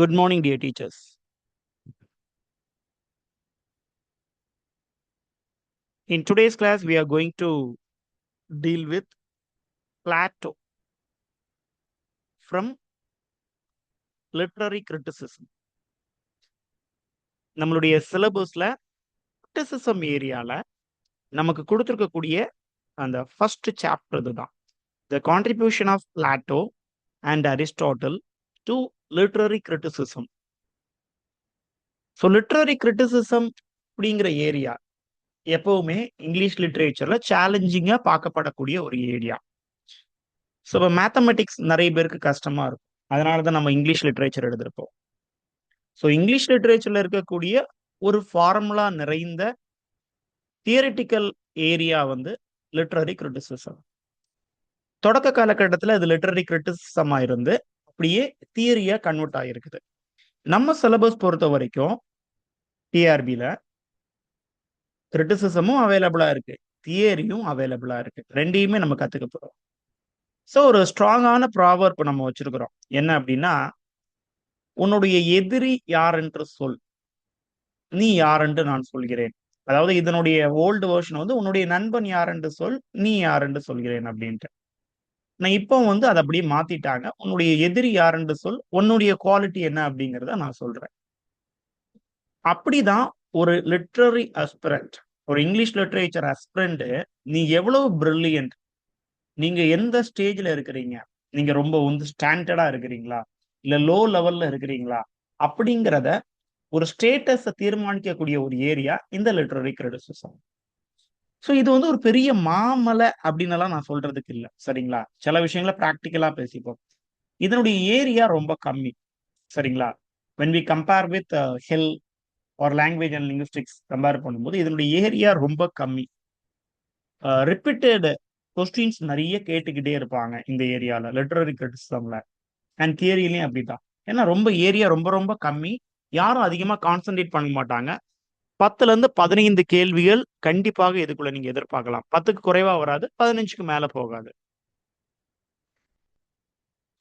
Good morning, dear teachers. In today's class, we are going to deal with Plato from literary criticism. நம்மளுடைய சிலபஸ்ல criticism ஏரியால நமக்கு கொடுத்துருக்கக்கூடிய அந்த first chapter இதுதான். The contribution of Plato and Aristotle to literary criticism. So literary criticism அப்படிங்கிற area எப்பவுமே English லிட்ரேச்சர்ல சேலஞ்சிங்கா பார்க்கப்படக்கூடிய ஒரு ஏரியா. ஸோ இப்போ மேத்தமெட்டிக்ஸ் நிறைய பேருக்கு கஷ்டமா இருக்கும். அதனால தான் நம்ம இங்கிலீஷ் லிட்ரேச்சர் எடுத்திருப்போம். ஸோ இங்கிலீஷ் லிட்ரேச்சர்ல இருக்கக்கூடிய ஒரு ஃபார்முலா நிறைந்த தியரிட்டிக்கல் ஏரியா வந்து லிட்ரரி கிரிட்டிசிசம். தொடக்க காலகட்டத்தில் அது லிட்ரரி கிரிட்டிசிசமா இருந்து அப்படியே தியரியா கன்வெர்ட் ஆகிருக்குது. நம்ம சிலபஸ் பொறுத்த வரைக்கும் டிஆர்பியில கிரிட்டிசிசமும் அவைலபிளா இருக்கு, தியரியும் அவைலபிளா இருக்கு. ரெண்டையுமே நம்ம கத்துக்க போறோம். ஸோ ஒரு ஸ்ட்ராங்கான ப்ராவர்ப் நம்ம வச்சிருக்கிறோம். என்ன அப்படின்னா, உன்னுடைய எதிரி யார் என்று சொல், நீ யார் என்று நான் சொல்கிறேன். அதாவது இதனுடைய ஓல்டு வெர்ஷன் வந்து உன்னுடைய நண்பன் யார் என்று சொல், நீ யார் என்று சொல்கிறேன் அப்படின்ட்டு. நான் இப்போ வந்து அதை அப்படியே மாத்திட்டாங்க. உன்னுடைய எதிரி யார் என்று சொல், உன்னுடைய குவாலிட்டி என்ன அப்படிங்கிறத நான் சொல்றேன். அப்படிதான் ஒரு லிட்ரரி அஸ்பிரண்ட், ஒரு இங்கிலீஷ் லிட்ரேச்சர் அஸ்பிரண்ட், நீ எவ்வளவு பிரில்லியன்ட், நீங்க எந்த ஸ்டேஜ்ல இருக்கிறீங்க, நீங்க ரொம்ப வந்து ஸ்டாண்டர்டா இருக்கிறீங்களா, இல்ல லோ லெவல்ல இருக்கிறீங்களா அப்படிங்கிறத ஒரு ஸ்டேட்டஸ தீர்மானிக்கக்கூடிய ஒரு ஏரியா இந்த லிட்ரரி கிரிட்டிசிசம். ஸோ இது வந்து ஒரு பெரிய மாமலை அப்படின்னு எல்லாம் நான் சொல்றதுக்கு இல்லை, சரிங்களா? சில விஷயங்களை பிராக்டிக்கலா பேசிப்போம். இதனுடைய ஏரியா ரொம்ப கம்மி, சரிங்களா? when we compare with ஹெல் ஆர் லாங்குவேஜ் அண்ட் லிங்குஸ்டிக்ஸ் கம்பேர் பண்ணும்போது இதனுடைய ஏரியா ரொம்ப கம்மி. ரிப்பீட்டட் கொஸ்டின்ஸ் நிறைய கேட்டுக்கிட்டே இருப்பாங்க இந்த ஏரியால, லிட்ரரி கிரிட்டிசிசம்ல அண்ட் தியரிலையும் அப்படிதான். ஏன்னா ரொம்ப ஏரியா ரொம்ப ரொம்ப கம்மி, யாரும் அதிகமா கான்சென்ட்ரேட் பண்ண மாட்டாங்க. 10ல இருந்து 15 கேள்விகள் கண்டிப்பாக இதுக்குள்ள நீங்க எதிர்பார்க்கலாம். 10க்கு குறைவா வராது, 15க்கு மேல போகாது.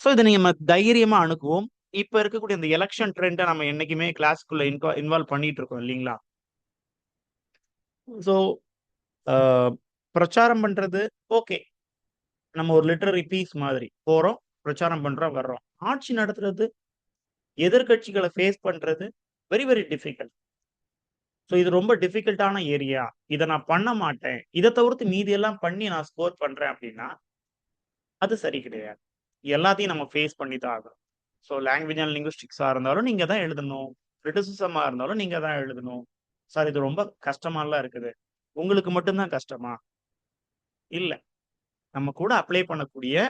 ஸோ இதை நம்ம தைரியமா அணுகுவோம். இப்ப இருக்கக்கூடிய இந்த எலெக்ஷன் ட்ரெண்டை நம்ம என்னைக்குமே கிளாஸ்க்குள்ள இன்வால்வ் பண்ணிட்டு இருக்கோம் இல்லைங்களா? ஸோ பிரச்சாரம் பண்றது ஓகே, நம்ம ஒரு லிட்டரரி பீஸ் மாதிரி போறோம், பிரச்சாரம் பண்றோம், வர்றோம். ஆட்சி நடத்துறது, எதிர்கட்சிகளை ஃபேஸ் பண்றது வெரி வெரி டிஃபிகல்ட். ஸோ இது ரொம்ப டிஃபிகல்ட்டான ஏரியா, இதை நான் பண்ண மாட்டேன், இதை தவிர்த்து மீதி எல்லாம் பண்ணி நான் ஸ்கோர் பண்றேன் அப்படின்னா அது சரி கிடையாது. எல்லாத்தையும் நம்ம ஃபேஸ் பண்ணி தான் ஆகணும். ஸோ லாங்குவேஜ் அண்ட் லிங்குஸ்டிக்ஸா இருந்தாலும் நீங்க தான் எழுதணும், கிரிட்டிசிசமா இருந்தாலும் நீங்க தான் எழுதணும். சார் இது ரொம்ப கஷ்டமாலாம் இருக்குது, உங்களுக்கு மட்டும்தான் கஷ்டமா? இல்ல, நம்ம கூட அப்ளை பண்ணக்கூடிய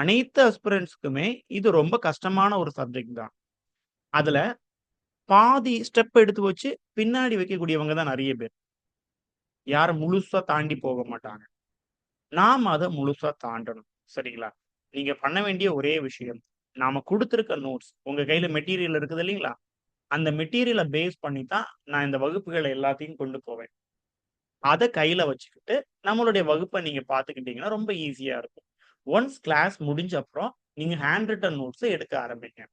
அனைத்து அஸ்பிரண்ட்ஸ்க்குமே இது ரொம்ப கஷ்டமான ஒரு சப்ஜெக்ட் தான். அதுல பாதி ஸ்டெப் எடுத்து வச்சு பின்னாடி வைக்கக்கூடியவங்க தான் நிறைய பேர். யாரும் முழுசா தாண்டி போக மாட்டாங்க. நாம அதை முழுசா தாண்டணும், சரிங்களா? நீங்க பண்ண வேண்டிய ஒரே விஷயம், நாம கொடுத்திருக்க நோட்ஸ் உங்க கையில மெட்டீரியல் இருக்குது இல்லைங்களா? அந்த மெட்டீரியலை பேஸ் பண்ணி தான் நான் இந்த வகுப்புகளை எல்லாத்தையும் கொண்டு போவேன். அதை கையில வச்சுக்கிட்டு நம்மளுடைய வகுப்பை நீங்க பார்த்துக்கிட்டீங்கன்னா ரொம்ப ஈஸியா இருக்கும். ஒன்ஸ் கிளாஸ் முடிஞ்ச அப்புறம் நீங்க ஹேண்ட் ரிட்டன் நோட்ஸை எடுக்க ஆரம்பிங்க.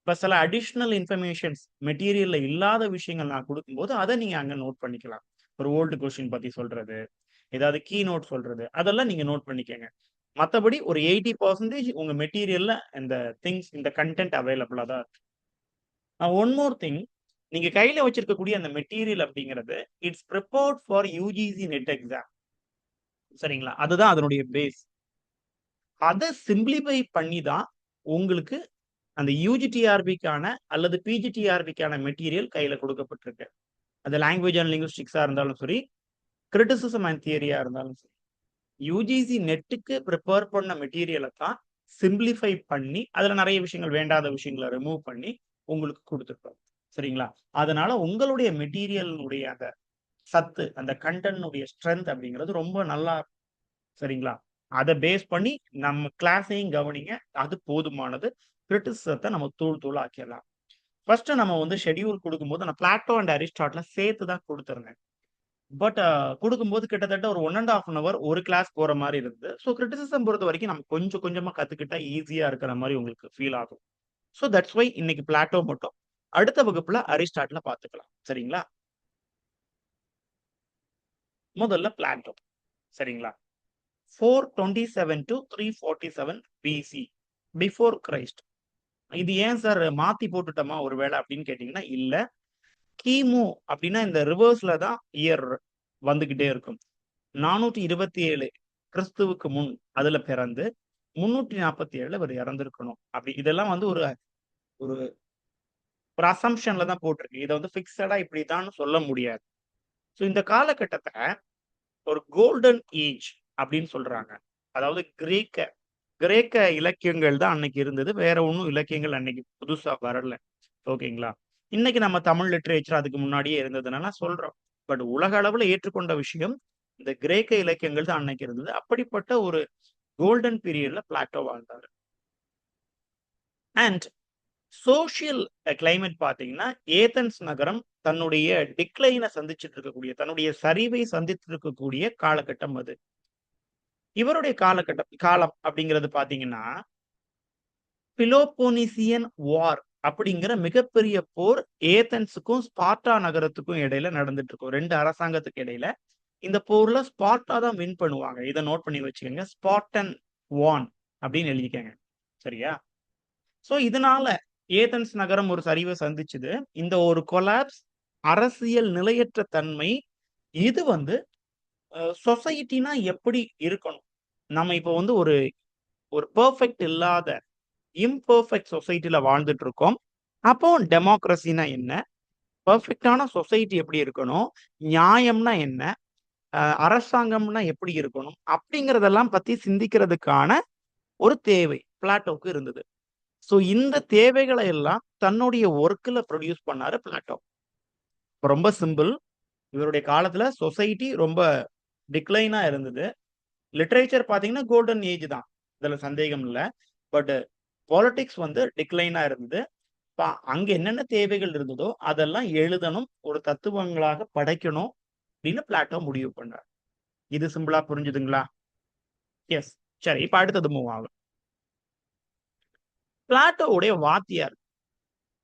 இப்ப சில அடிஷ்னல் இன்ஃபர்மேஷன்ஸ் மெட்டீரியல்ல இல்லாத விஷயங்கள் நான் கொடுக்கும்போது அதை நீங்க அங்க நோட் பண்ணிக்கலாம். ஒரு ஓல்டு கொஸ்டின் பத்தி சொல்றது, ஏதாவது கீ நோட் சொல்றது, அதெல்லாம் நீங்க நோட் பண்ணிக்கங்க. மத்தபடி ஒரு 80% உங்க மெட்டீரியல்ல இந்த திங்ஸ், இந்த கண்டென்ட் அவைலபிளா தான் இருக்கு. ஒன் மோர் திங், நீங்க கையில வச்சிருக்கக்கூடிய அந்த மெட்டீரியல் அப்படிங்கிறது it's prepared for UGC net exam, சரிங்களா? அதுதான் அதனுடைய பேஸ். அதை சிம்பிளிஃபை பண்ணி தான் உங்களுக்கு அந்த யூஜிடிஆர்பிக்கான அல்லது பிஜிடிஆர்பிக்கான மெட்டீரியல் கையில கொடுக்கப்பட்டிருக்கு. அது லாங்குவேஜ் அண்ட் லிங்குஸ்டிக்ஸா இருந்தாலும் சரி, கிரிட்டிசிசம் அண்ட் தியரியா இருந்தாலும் சரி, யுஜிசி நெட்டுக்கு ப்ரிப்பேர் பண்ண மெட்டீரியலை தான் சிம்பிளிஃபை பண்ணி அதுல நிறைய விஷயங்கள், வேண்டாத விஷயங்களை ரிமூவ் பண்ணி உங்களுக்கு கொடுத்துருக்கோம், சரிங்களா? அதனால உங்களுடைய மெட்டீரியலுடைய அந்த சத்து, அந்த கண்டென்ட்னுடைய ஸ்ட்ரென்த் அப்படிங்கிறது ரொம்ப நல்லா, சரிங்களா? அதை பேஸ் பண்ணி நம்ம கிளாஸையும் கவனிங்க, அது போதுமானது. கிரிட்டிசிசத்தை நம்ம தூள் தூள் ஆக்கிடலாம். ஃபர்ஸ்ட் நம்ம வந்து ஷெட்யூல் கொடுக்கும்போது நான் பிளாட்டோ அண்ட் அரிஸ்டாட்டில சேர்த்து தான் கொடுத்துருந்தேன். பட் கொடுக்கும்போது கிட்டத்தட்ட ஒரு 1.5 hour ஒரு கிளாஸ் போற மாதிரி இருந்தது. ஸோ கிரிட்டிசிசம் பொறுத்த வரைக்கும் நம்ம கொஞ்சம் கொஞ்சமா கத்துக்கிட்டா ஈஸியா இருக்கிற மாதிரி உங்களுக்கு ஃபீல் ஆகும். ஸோ தட்ஸ் வை இன்னைக்கு பிளாட்டோ மட்டும். அடுத்த வகுப்புல அரிஸ்டாட்டில பார்த்துக்கலாம். சரிங்களா? முதல்ல பிளாட்டோ. சரிங்களா? 427 to 347 பிசி பிஃபோர் கிரைஸ்ட். இது ஏன் சார் மாத்தி போட்டுட்டோமா ஒருவேளை அப்படின்னு கேட்டீங்கன்னா, இல்ல. கிமு அப்படின்னா இந்த ரிவர்ஸ்ல தான் இயர் வந்துகிட்டே இருக்கும். 427 கிறிஸ்துவுக்கு முன் அதுல பிறந்து 347 இவர் இறந்திருக்கணும். அப்படி இதெல்லாம் வந்து ஒரு ஒரு ஒரு அசம்ஷன்ல தான் போட்டிருக்கு. இதை வந்து பிக்சடா இப்படித்தான் சொல்ல முடியாது. ஸோ இந்த காலகட்டத்தை ஒரு கோல்டன் ஏஜ் அப்படின்னு சொல்றாங்க. அதாவது கிரேக்க கிரேக்க இலக்கியங்கள் தான் அன்னைக்கு இருந்தது. வேற ஒன்றும் இலக்கியங்கள் அன்னைக்கு புதுசா வரல. ஓகேங்களா? இன்னைக்கு நம்ம தமிழ் லிட்ரேச்சர் அதுக்கு முன்னாடியே இருந்ததுனால சொல்றோம். பட் உலக அளவுல ஏற்றுக்கொண்ட விஷயம் இந்த கிரேக்க இலக்கியங்கள் தான் அன்னைக்கு இருந்தது. அப்படிப்பட்ட ஒரு கோல்டன் பீரியட்ல பிளாட்டோ வாழ்ந்தாரு. அண்ட் சோசியல் கிளைமேட் பாத்தீங்கன்னா, ஏதென்ஸ் நகரம் தன்னுடைய டிக்ளைனை சந்திச்சுட்டு இருக்கக்கூடிய, தன்னுடைய சரிவை சந்தித்து இருக்கக்கூடிய காலகட்டம் அது. இவருடைய காலம் அப்படிங்கிறது பாத்தீங்கன்னா, பிலோபோனிசியன் வார் அப்படிங்கிற மிகப்பெரிய போர் ஏதென்ஸுக்கும் ஸ்பார்ட்டா நகரத்துக்கும் இடையில நடந்துட்டு இருக்கும். 2 அரசாங்கத்துக்கு இடையில. இந்த போர்ல ஸ்பார்ட்டா தான் வின் பண்ணுவாங்க. இதை நோட் பண்ணி வச்சுக்கோங்க. ஸ்பார்டன் வான் அப்படின்னு எழுதிக்கங்க. சரியா? சோ இதனால ஏதென்ஸ் நகரம் ஒரு சரிவை சந்திச்சுது. இந்த ஒரு கொலாப்ஸ், அரசியல் நிலையற்ற தன்மை, இது வந்து சொசைட்டினா எப்படி இருக்கணும்? நம்ம இப்போ வந்து ஒரு ஒரு பெர்ஃபெக்ட் இல்லாத இம்பெர்ஃபெக்ட் சொசைட்டில வாழ்ந்துட்டு இருக்கோம். அப்போ டெமோக்ரஸினா என்ன? பெர்ஃபெக்ட்டான சொசைட்டி எப்படி இருக்கணும்? நியாயம்னா என்ன? அரசாங்கம்னா எப்படி இருக்கணும்? அப்படிங்கிறதெல்லாம் பத்தி சிந்திக்கிறதுக்கான ஒரு தேவை பிளாட்டோவுக்கு இருந்தது. ஸோ இந்த தேவைகளை எல்லாம் தன்னுடைய ஒர்க்ல ப்ரொடியூஸ் பண்ணாரு பிளாட்டோ. ரொம்ப சிம்பிள். இவருடைய காலத்துல சொசைட்டி ரொம்ப டிக்ளைனா இருந்தது. லிட்ரேச்சர் பாத்தீங்கன்னா கோல்டன் ஏஜ் தான். இதுல சந்தேகம் இல்ல. பட் பாலிடிக்ஸ் வந்து டிக்ளைனா இருந்தது. அங்க என்னென்ன தேவைகள் இருந்ததோ அதெல்லாம் எழுதணும், ஒரு தத்துவங்களாக படைக்கணும் அப்படின்னு பிளாட்டோ முடிவு பண்ணார். இது சிம்பிளா புரிஞ்சுதுங்களா? எஸ். சரி, இப்ப அடுத்தது மூவ் ஆகும். பிளாட்டோவுடைய வாத்தியார்.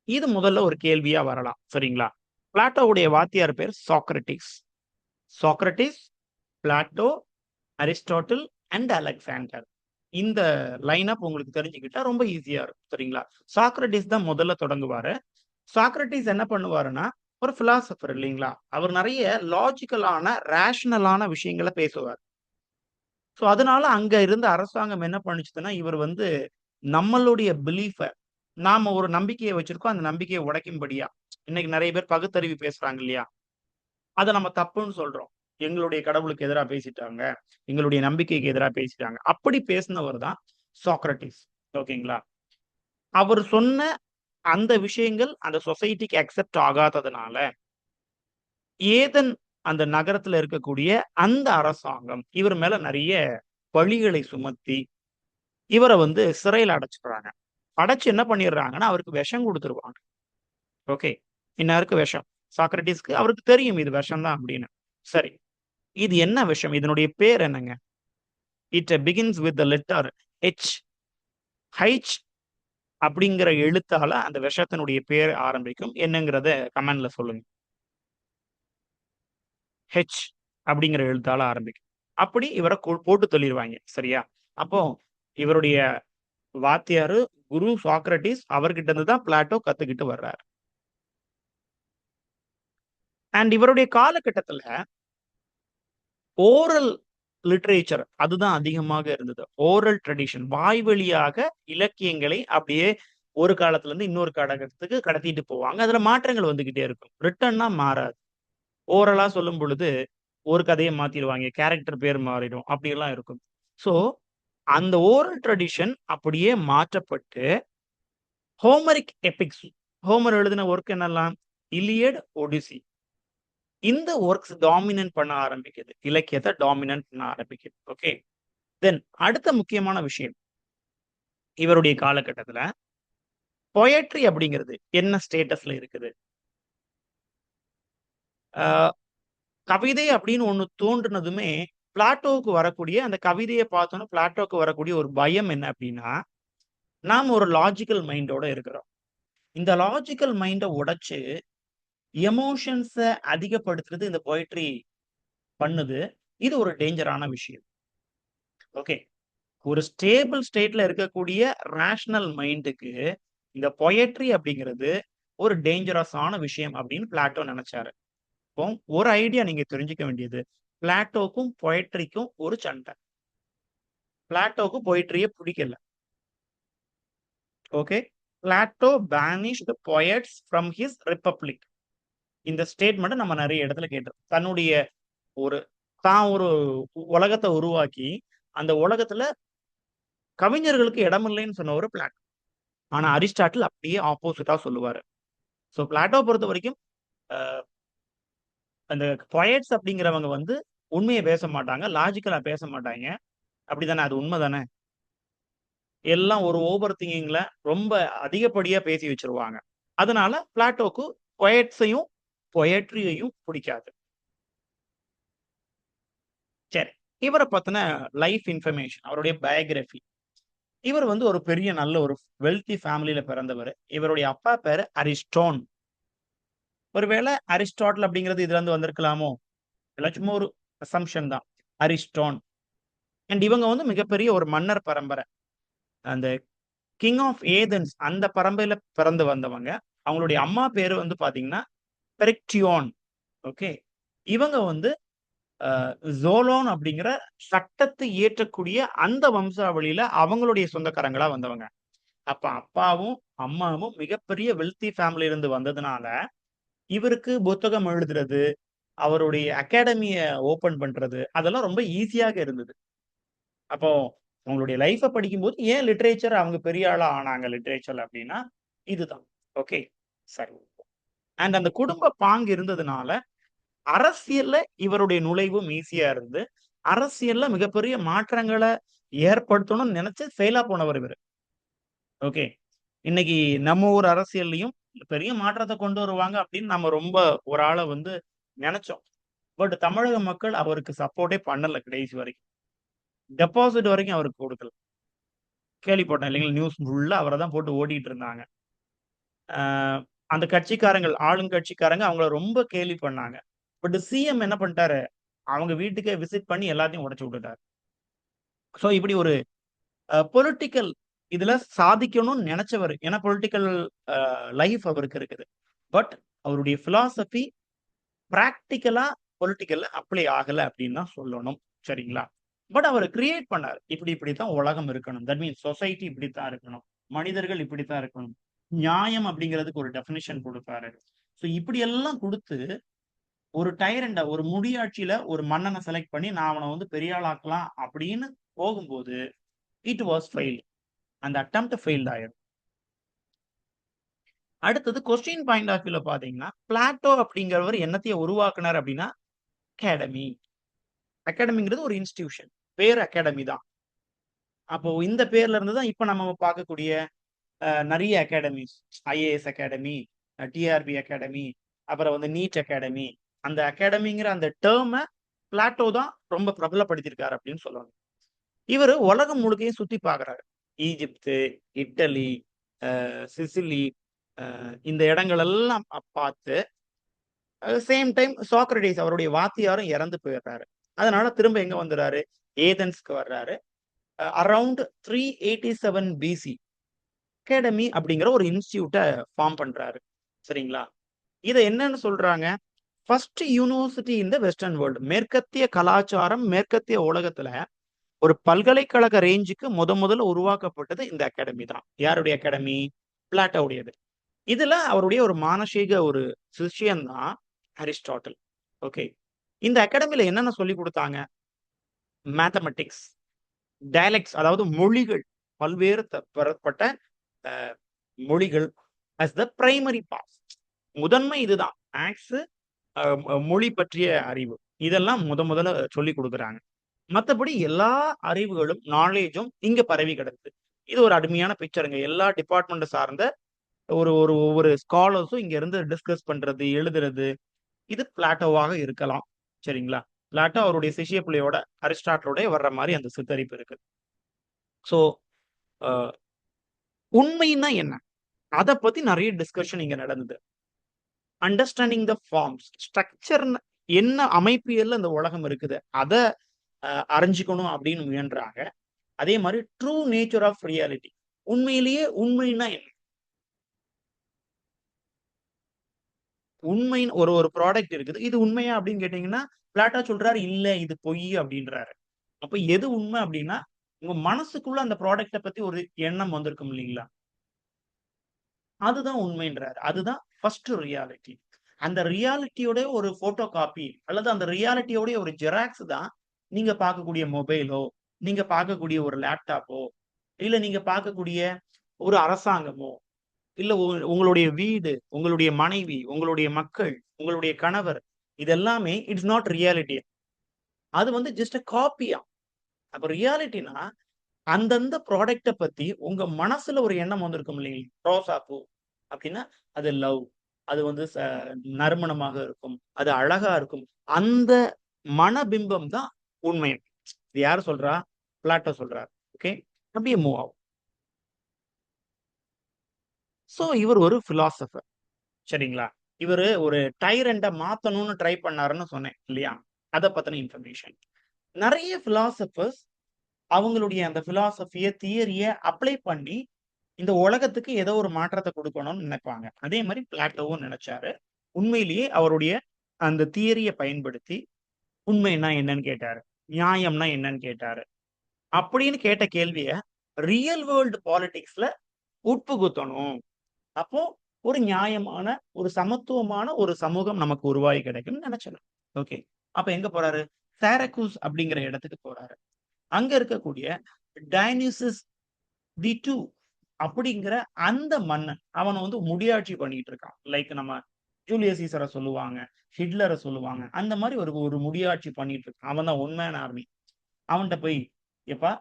இது முதல்ல ஒரு கேள்வியா வரலாம். சரிங்களா? பிளாட்டோவுடைய வாத்தியார் பேர் Socrates. Socrates, Plato, Aristotle and Alexander. இந்த லைன் அப் உங்களுக்கு தெரிஞ்சுக்கிட்டா ரொம்ப ஈஸியா இருக்கும். சரிங்களா? சாக்ரட்டிஸ் தான் முதல்ல தொடங்குவாரு. சாக்ரட்டிஸ் என்ன பண்ணுவாருன்னா, ஒரு பிலாசபர் இல்லைங்களா? அவர் நிறைய லாஜிக்கலான, ரேஷனலான விஷயங்களை பேசுவார். ஸோ அதனால அங்க இருந்த அரசாங்கம் என்ன பண்ணுச்சுன்னா, இவர் வந்து நம்மளுடைய பிலீஃப, நாம ஒரு நம்பிக்கையை வச்சிருக்கோம். அந்த நம்பிக்கையை உடைக்கும்படியா, இன்னைக்கு நிறைய பேர் பகுத்தறிவு பேசுறாங்க இல்லையா? அத நம்ம தப்புன்னு சொல்றோம். எங்களுடைய கடவுளுக்கு எதிரா பேசிட்டாங்க. எங்களுடைய நம்பிக்கைக்கு எதிரா பேசிட்டாங்க. அப்படி பேசினவர் தான் சாக்ரட்டிஸ். ஓகேங்களா? அவர் சொன்ன அந்த விஷயங்கள் அந்த சொசைட்டிக்கு அக்செப்ட் ஆகாததுனால, ஏதென் அந்த நகரத்துல இருக்கக்கூடிய அந்த அரசாங்கம் இவர் மேல நிறைய பழிகளை சுமத்தி, இவர வந்து சிறையில அடைச்சுடுறாங்க. அடைச்சு என்ன பண்ணிடுறாங்கன்னா, அவருக்கு விஷம் குடுத்துருவாங்க. ஓகே. இன்னாருக்கு விஷம். சாக்ரட்டிஸ்க்கு அவருக்கு தெரியும் இது விஷம் தான் அப்படின்னு. சரி. இது என்ன விஷம்? இதனுடைய பேர் என்னங்க? It begins with the letter H. H அப்படிங்கிற எழுத்தால அந்த விஷத்தினுடைய பேர் ஆரம்பிக்கும். என்னங்கிறத கமெண்ட்ல சொல்லுங்க. ஹெச் அப்படிங்கிற எழுத்தால ஆரம்பிக்கும். அப்படி இவர போட்டு தள்ளிருவாங்க. சரியா? அப்போ இவருடைய வாத்தியாரு, குரு சாக்ரட்டிஸ் அவர்கிட்ட இருந்து தான் பிளாட்டோ கத்துக்கிட்டு வர்றாரு. அண்ட் இவருடைய காலகட்டத்துல ஓரல் லிட்ரேச்சர் அதுதான் அதிகமாக இருந்தது. ஓரல் ட்ரெடிஷன் வாய் வழியாக இலக்கியங்களை அப்படியே ஒரு காலத்துல இருந்து இன்னொரு காலகட்டத்துக்கு கடத்திட்டு போவாங்க. அதுல மாற்றங்கள் வந்துகிட்டே இருக்கும். ரிட்டன்னா மாறாது. ஓரலா சொல்லும் பொழுது ஒரு கதையை மாத்திருவாங்க. கேரக்டர் பேர் மாறிடும். அப்படியெல்லாம் இருக்கும். ஸோ அந்த ஓரல் ட்ரெடிஷன் அப்படியே மாற்றப்பட்டு ஹோமரிக் எபிக்ஸ், ஹோமர் எழுதின ஒர்க் என்னெல்லாம்? இலியட், ஒடிசி. இந்த ஒர்க்ஸ் டாமினன்ட் பண்ண ஆரம்பிக்குது. இலக்கியத்தை டாமினன்ட் பண்ண ஆரம்பிக்குது. ஓகே. தென் அடுத்த முக்கியமான விஷயம். இவருடைய காலகட்டத்துல பொயட்ரி அப்படிங்கிறது என்ன ஸ்டேட்டஸ்ல இருக்குது? ஆ, கவிதை அப்படின்னு ஒண்ணு தோன்றுனதுமே பிளாட்டோவுக்கு வரக்கூடிய அந்த கவிதையை பார்த்தோன்னா பிளாட்டோவுக்கு வரக்கூடிய ஒரு பயம் என்ன அப்படின்னா, நாம ஒரு லாஜிக்கல் மைண்டோட இருக்கிறோம். இந்த லாஜிக்கல் மைண்ட உடைச்சு எமோஷன்ஸ அதிகப்படுத்துறது இந்த பொயட்ரி பண்ணுது. இது ஒரு டேஞ்சரான விஷயம். ஓகே. ஒரு ஸ்டேபிள் ஸ்டேட்ல இருக்கக்கூடிய ரேஷனல் மைண்டுக்கு இந்த பொயட்ரி அப்படிங்கிறது ஒரு டேஞ்சரஸான விஷயம் அப்படின்னு பிளாட்டோ நினைச்சாரு. இப்போ ஒரு ஐடியா நீங்க தெரிஞ்சுக்க வேண்டியது, பிளாட்டோக்கும் பொயட்ரிக்கும் ஒரு சண்டை. பிளாட்டோக்கு பொயட்ரியே பிடிக்கல. Okay. Plato பேனிஷ்ட் poets from his republic. இந்த ஸ்டேட்மெண்ட் நம்ம நிறைய இடத்துல கேட்டோம். தன்னுடைய ஒரு ஒரு உலகத்தை உருவாக்கி அந்த உலகத்துல கவிஞர்களுக்கு இடமில்லைன்னு சொன்னவரு பிளாட்டோ. ஆனா அரிஸ்டாட்டில் அப்படியே ஆப்போசிட்டா சொல்லுவாரு. சோ பிளாட்டோ பொறுத்த வரைக்கும் அந்த பொயட்ஸ் அப்படிங்கிறவங்க வந்து உண்மையை பேச மாட்டாங்க, லாஜிக்கலா பேச மாட்டாங்க. அப்படிதானே? அது உண்மைதானே? எல்லாம் ஒரு ஓவர் திங்கிங்ல ரொம்ப அதிகப்படியா பேசி வச்சிருவாங்க. அதனால பிளாட்டோக்கு பொயட்ஸையும் பொயட்ரியையும் பிடிக்காது. சரி. இவர பத்தின லைஃப் இன்ஃபர்மேஷன், அவருடைய பயோகிராபி. இவர் வந்து ஒரு பெரிய நல்ல ஒரு வெல்தி ஃபேமிலில பிறந்தவரு. இவருடைய அப்பா பேரு அரிஸ்டோன். ஒருவேளை அரிஸ்டாட்டில் அப்படிங்கிறது இதுல இருந்து வந்திருக்கலாமோ? இல்ல சும்மா ஒரு அசம்ப்ஷன் தான். அரிஸ்டோன். அண்ட் இவங்க வந்து மிகப்பெரிய ஒரு மன்னர் பரம்பரை. அந்த கிங் ஆஃப் ஏதென்ஸ் அந்த பரம்பரையில பிறந்து வந்தவங்க. அவங்களுடைய அம்மா பேரு வந்து பாத்தீங்கன்னா பெரிக்டியோன். ஓகே. இவங்க வந்து ஜோலோன் அப்படிங்கிற சட்டத்தை இயற்றக்கூடிய அந்த வம்சாவளியில அவங்களுடைய சொந்தக்காரங்களா வந்தவங்க. அப்ப அப்பாவும் அம்மாவும் மிகப்பெரிய வெல்தி ஃபேமிலில இருந்து வந்ததுனால இவருக்கு புத்தகம் எழுதுறது, அவருடைய அகாடமிய ஓப்பன் பண்றது அதெல்லாம் ரொம்ப ஈஸியாக இருந்தது. அப்போ உங்களுடைய லைஃப்ப படிக்கும்போது ஏன் லிட்டரேச்சர் அவங்க பெரிய ஆளா ஆனாங்க லிட்டரேச்சர்ல அப்படின்னா, இதுதான். ஓகே. சரி. அண்ட் அந்த குடும்ப பாங்கு இருந்ததுனால, அரசியல்ல இவருடைய நுழைவும் ஈஸியா இருந்து, அரசியல்ல மிகப்பெரிய மாற்றங்கள ஏற்படுத்தணும்னு நெனச்சு ஃபெயிலா போனவர் இவரு. ஓகே. இன்னைக்கு நம்ம ஊர் அரசியல்லயும் பெரிய மாற்றத்த கொண்டு வருவாங்க அப்படின்னு நம்ம ரொம்ப ஒரு ஆள வந்து நெனச்சோம். பட் தமிழக மக்கள் அவருக்கு சப்போர்ட்டே பண்ணல கடைசி வரைக்கும். டெபாசிட் வரைக்கும் அவருக்கு குடுக்கல. கேள்விப்பட்டேன் இல்லைங்களா? நியூஸ் ஃபுல்லா அவர தான் போட்டு ஓட்டிட்டு இருந்தாங்க. அ அந்த கட்சிக்காரங்கள், ஆளுங்கட்சிக்காரங்க அவங்கள ரொம்ப கேலி பண்ணாங்க. பட் சிஎம் என்ன பண்ணிட்டாரு, அவங்க வீட்டுக்கே விசிட் பண்ணி எல்லாத்தையும் உடைச்சு விட்டுட்டாரு. சோ இப்படி ஒரு பொலிட்டிக்கல் இதுல சாதிக்கணும்னு நெனச்சவரு. ஏன்னா பொலிட்டிக்கல் லைஃப் அவருக்கு இருக்குது. பட் அவருடைய பிலாசபி பிராக்டிகலா பொலிட்டிக்கல்ல அப்ளை ஆகல அப்படின்னு தான் சொல்லணும். சரிங்களா? பட் அவரு கிரியேட் பண்ணாரு. இப்படித்தான் உலகம் இருக்கணும். தட் மீன்ஸ் சொசைட்டி இப்படித்தான் இருக்கணும். மனிதர்கள் இப்படித்தான் இருக்கணும். நியாயம் அப்படிங்கிறதுக்கு ஒரு டெஃபினிஷன் குடுத்தாரு. சோ இப்படியெல்லாம் குடுத்து ஒரு டைரண்ட ஒரு முடியாட்சியில ஒரு மன்னன செலக்ட் பண்ணி நான் அவன வந்து பெரிய ஆளாக்கலாம் அப்படின்னு போகும்போது, இட் வாஸ் ஃபெயில்ட். அந்த அட்டெம்ப்ட் ஃபெயில்ட் ஆயிரும். அடுத்தது கொஸ்டின் பாயிண்ட் ஆஃப் வியூல பாத்தீங்கன்னா, பிளாட்டோ அப்படிங்கிறவர் என்னத்தைய உருவாக்குனார் அப்படின்னா, அகாடமி. அகாடமிங்கிறது ஒரு இன்ஸ்டிடியூஷன். பேர் அகாடமி தான். அப்போ இந்த பேர்ல இருந்து தான் இப்ப நம்ம பார்க்கக்கூடிய நெறைய academies. IAS academy, TRB academy, அப்புறம் வந்து நீட் அகாடமி. அந்த அகாடமிங்கிற அந்த டெர்ம பிளாட்டோ தான் ரொம்ப பிரபலப்படுத்தியிருக்காரு அப்படின்னு சொல்லணும். இவரு உலகம் முழுக்கையும் சுத்தி பார்க்குறாரு. ஈஜிப்து, இட்டலி, சிசிலி இந்த இடங்கள் எல்லாம் பார்த்து சேம் டைம் சாக்ரடீஸ் அவருடைய வாத்தியாரும் இறந்து போயிடுறாரு. அதனால திரும்ப எங்க வந்துறாரு? ஏதென்ஸ்க்கு வர்றாரு. அரவுண்ட் 387 பிசி அகாடமி அப்படிங்கிற ஒரு இன்ஸ்டிடியூட்ட ஃபார்ம் பண்றாரு. சரிங்களா? இத என்னன்னு சொல்றாங்க? First university in the western world. மேற்கத்திய கலாச்சாரம், மேற்கத்திய உலகத்துல ஒரு பல்கலைக்கழக ரேஞ்சுக்கு முதல்ல உருவாக்கப்பட்டது இந்த அகாடமி தான். யாருடைய அகாடமி? பிளாட்டோவுடையது. இதுல அவருடைய ஒரு மானசீக ஒரு சிஷ்யன் தான் அரிஸ்டாட்டில். ஓகே. இந்த அகாடமில என்னென்ன சொல்லிக் குடுத்தாங்க? மேத்தமேட்டிக்ஸ், டயலெக்ட்ஸ் அதாவது மொழிகள். பல்வேறு பெறப்பட்ட அ மொழிகள் அஸ் த பிரைமரி பார்ட்ஸ். முதன்மை இதுதான். மேக்ஸ், மொழி பற்றிய அறிவு. இதெல்லாம் முதல்ல சொல்லிக் குடுக்குறாங்க. மத்தபடி எல்லா அறிவுகளும், நாலேட்ஜும் இங்க பரவி கிடக்குது. இது ஒரு அருமையான பிக்சர்ங்க. எல்லா டிபார்ட்மெண்ட் சார்ந்த ஒரு ஒரு ஒவ்வொரு ஸ்காலர்ஸும் இங்க இருந்து டிஸ்கஸ் பண்றது, எழுதுறது, இது பிளாட்டோவாக இருக்கலாம். சரிங்களா? பிளாட்டோ அவருடைய சிஷ்ய பிள்ளையோட அரிஸ்டாட்டிலோட வர்ற மாரி அந்த சித்தரிப்பு இருக்கு. சோ, அ உண்மைன்னா என்ன? அத பத்தி நிறைய டிஸ்கஷன் இங்க நடந்தது. அண்டர்ஸ்டாண்டிங் த ஃபார்ம்ஸ், ஸ்ட்ரக்சர் என்ன அமைப்பியல்ல இந்த உலகம் இருக்குது, அத அறிஞ்சுக்கணும் அப்படின்னு முயன்றாங்க. அதே மாதிரி ட்ரூ நேச்சர் ஆஃப் ரியாலிட்டி, உண்மையிலேயே உண்மைன்னா என்ன? உண்மை ஒரு ஒரு ப்ராடக்ட் இருக்குது. இது உண்மையா அப்படின்னு கேட்டீங்கன்னா, பிளாட்டோ சொல்றாரு, இல்ல இது பொய் அப்படின்றாரு. அப்ப எது உண்மை அப்படின்னா, உங்க மனசுக்குள்ள அந்த ப்ராடக்ட்ட பத்தி ஒரு எண்ணம் வந்திருக்கும் இல்லீங்களா? அதுதான் உண்மைன்றாரு. அதுதான் ஃபர்ஸ்ட் ரியாலிட்டி. அந்த ரியாலிட்டியோட ஒரு போட்டோ காப்பி அல்லது அந்த ரியாலிட்டியோட ஒரு ஜெராக்ஸ் தான் நீங்க பார்க்கக்கூடிய மொபைலோ, நீங்க பார்க்கக்கூடிய ஒரு லேப்டாப்போ, இல்ல நீங்க பார்க்கக்கூடிய ஒரு அரசாங்கமோ, இல்ல உங்களுடைய வீடு, உங்களுடைய மனைவி, உங்களுடைய மக்கள், உங்களுடைய கணவர், இது எல்லாமே இட்ஸ் நாட் ரியாலிட்டி. அது வந்து ஜஸ்ட் அ காப்பியா. அப்ப ரியாலிட்டினா அந்தந்த ப்ராடக்ட்ட பத்தி உங்க மனசுல ஒரு எண்ணம் வந்திருக்கும் இல்லைங்களா? ரோசா பூ அப்டின்னா, அது லவ். அது வந்து நறுமணமாக இருக்கும். அது அழகா இருக்கும். அந்த மனபிம்பம் தான் உண்மை. இது யார் சொல்றா? பிளாட்டோ சொல்றார். ஓகே. அப்படியே மூவ் ஆகும். சோ இவர் ஒரு பிலாசபர். சரிங்களா? இவரு ஒரு டைரண்ட்ட மாத்தணும்னு ட்ரை பண்ணாருன்னு சொன்னேன் இல்லையா? அத பத்தின இன்ஃபர்மேஷன். நெறைய பிலாசபர்ஸ் அவங்களுடைய அந்த பிலாசபிய, தியரிய அப்ளை பண்ணி இந்த உலகத்துக்கு ஏதோ ஒரு மாற்றத்த குடுக்கணும்னு நினைப்பாங்க. அதே மாரி பிளாட்டோவும் நினைச்சாரு. உண்மையிலேயே அவருடைய அந்த தியரிய பயன்படுத்தி, உண்மைன்னா என்னன்னு கேட்டாரு. நியாயம்னா என்னன்னு கேட்டாரு. அப்படின்னு கேட்ட கேள்விய ரியல் வேர்ல்ட் பாலிடிக்ஸ்ல உட்புகுத்தணும். அப்போ ஒரு நியாயமான, ஒரு சமத்துவமான ஒரு சமூகம் நமக்கு உருவாகி கிடைக்கும்னு நினைச்சாரு. ஓகே. அப்ப எங்க போறாரு? சாரக்கூஸ் அப்படிங்கிற இடத்துக்கு போறாரு. அங்க இருக்கக்கூடிய டயனிசிஸ் தி 2 அப்படிங்கிற அந்த மன்னன், அவன வந்து முடியாட்சி பண்ணிட்டு இருக்கான். லைக் நம்ம ஜூலியஸ் சீசர சொல்லுவாங்க, ஹிட்லர சொல்லுவாங்க. அந்த மாரி ஒரு ஒரு முடியாட்சி பண்ணிட்டு இருக்கான். அவன் தான் உண்மையான ஆர்மி. அவன்ட்ட போய், "எப்பா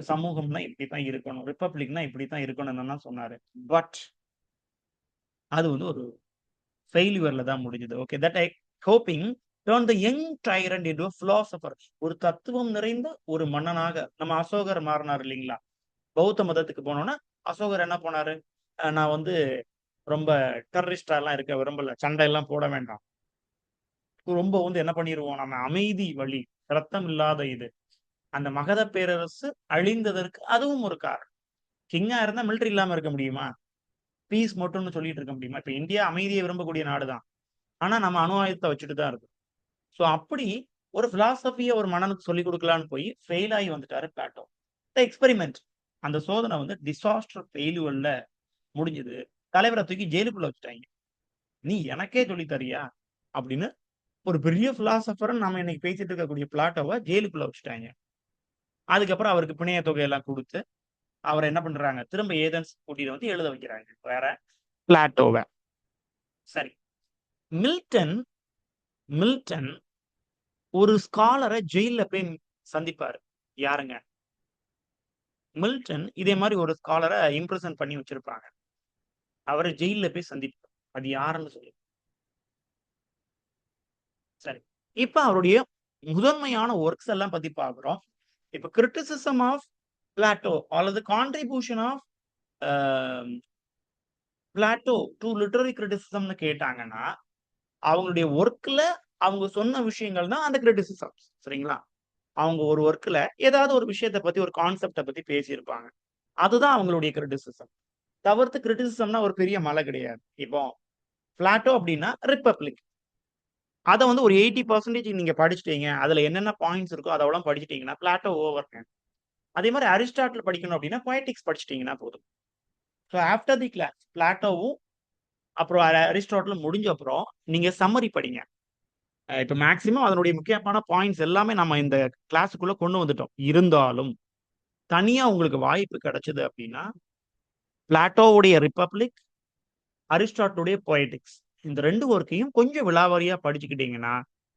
சமூகம்னா இப்படித்தான் இருக்கணும். ரிப்பப்ளிக்னா இப்படித்தான் இருக்கணும்னுலாம் சொன்னாரு. பட் அது வந்து ஒரு ஃபெயில்யூர்ல தான் முடிஞ்சது. Okay. That I hoping turn the young tyrant into a philosopher. ஒரு தத்துவம் நிறைந்த ஒரு மன்னனாக நம்ம அசோகர் மாறினார் இல்லைங்களா? பௌத்த மதத்துக்கு போனோனே, அசோகர் என்ன போனாரு? நான் வந்து ரொம்ப டெரரிஸ்டாலாம் இருக்க விரும்பல. சண்டைலாம் போட வேண்டாம். ரொம்ப வந்து என்ன பண்ணிருவோம், நம்ம அமைதி வழி, ரத்தம் இல்லாத இது. அந்த மகத பேரரசு அழிந்ததற்கு அதுவும் ஒரு காரணம். கிங்கா இருந்தா மிலிட்டரி இல்லாம இருக்க முடியுமா? பீஸ் மட்டும்னு சொல்லிட்டு இருக்க முடியுமா? இப்ப இந்தியா அமைதியை விரும்பக்கூடிய நாடு தான். ஆனா நம்ம அணு ஆயுதத்த வச்சுட்டு தான் இருக்கோம். சோ அப்படி ஒரு பிலாசபிய ஒரு மன்னனுக்கு சொல்லிக் குடுக்கலான்னு போய் ஃபெயில் ஆயி வந்துட்டாரு பிளாட்டோ. த எக்ஸ்பெரிமென்ட். அந்த சோதனை வந்து டிசாஸ்டர் ஃபெயில்யூர்ல முடிஞ்சது. தலைவர தூக்கி ஜெயிலுக்குள்ள வச்சுட்டாய்ங்க. "நீ எனக்கே சொல்லி தரியா?" அப்படின்னு ஒரு பெரிய பிலாசபர நாம இன்னைக்கு பேசிட்டு இருக்கக்கூடிய பிளாட்டோவ ஜெயிலுக்குள்ள வச்சுட்டாய்ங்க. அதுக்கப்புறம் அவருக்கு பிணைய தொகையெல்லாம் குடுத்து, அவர என்ன பண்றாங்க, திரும்ப ஏதென்ஸ் கூட்டிட்டு வந்து எழுத வைக்கிறாங்க. வேற பிளாட்டோவ. சரி. மில்டன் மில்டன் ஒரு ஸ்காலர ஜெயில்ல போய் சந்திப்பாரு. யாருங்க? மில்டன் இதே மாரி ஒரு ஸ்காலர இம்ப்ரிசன் பண்ணி வச்சிருப்பாங்க. அவர ஜெயில்ல போய் சந்திப்பார். அது யாருன்னு சொல்லு. சரி. இப்ப அவருடைய முதன்மையான வொர்க்ஸ் எல்லாம் பத்தி பார்க்கிறோம். இப்ப கிரிட்டிசிசம் ஆஃப் பிளாட்டோ அல்லது contribution of a Plato to literary கிரிட்டிசிசம்னு கேட்டாங்கன்னா, அவங்களுடைய வொர்க்ல அவங்க சொன்ன விஷயங்கள் தான் அந்த கிரிட்டிசிசம்ஸ். சரிங்களா? அவங்க ஒரு வொர்க்ல ஏதாவது ஒரு விஷயத்த பத்தி, ஒரு கான்செப்ட்ட பத்தி பேசியிருப்பாங்க. அதுதான் அவங்களுடைய கிரிட்டிசிசம். தவிர்த்து கிரிட்டிசிசம்னா ஒரு பெரிய மலை கிடையாது. இப்போ பிளாட்டோ அப்டின்னா ரிப்பப்ளிக். அத வந்து ஒரு 80% நீங்க படிச்சுட்டீங்க. அதுல என்னென்ன பாயிண்ட்ஸ் இருக்கோ அதெல்லாம் படிச்சுட்டீங்கன்னா, பிளாட்டோ ஓவர்ங்க. அதே மாரி அரிஸ்டாட்டில் படிக்கணும் அப்டின்னா, பொயட்டிக்ஸ் படிச்சுட்டீங்கன்னா போதும். சோ ஆஃப்டர் தி கிளாஸ் பிளாட்டோவும், அப்புறம் அரிஸ்டாட்டிலும் முடிஞ்ச அப்புறம் நீங்க சம்மரி படிங்க. இப்ப மேக்ஸிமம் அதனுடைய முக்கியமான பாயிண்ட்ஸ் எல்லாமே நம்ம இந்த கிளாஸ்க்குள்ள கொண்டு வந்துட்டோம். இருந்தாலும், தனியா உங்களுக்கு வாய்ப்பு கிடைச்சது அப்டின்னா, பிளாட்டோவுடைய ரிப்பப்ளிக், அரிஸ்டாட்டிலுடைய பொயட்டிக்ஸ். இந்த 2 வொர்க்கையும் கொஞ்சம் விலாவாரியா படிச்சுக்கிட்டீங்கன்னா,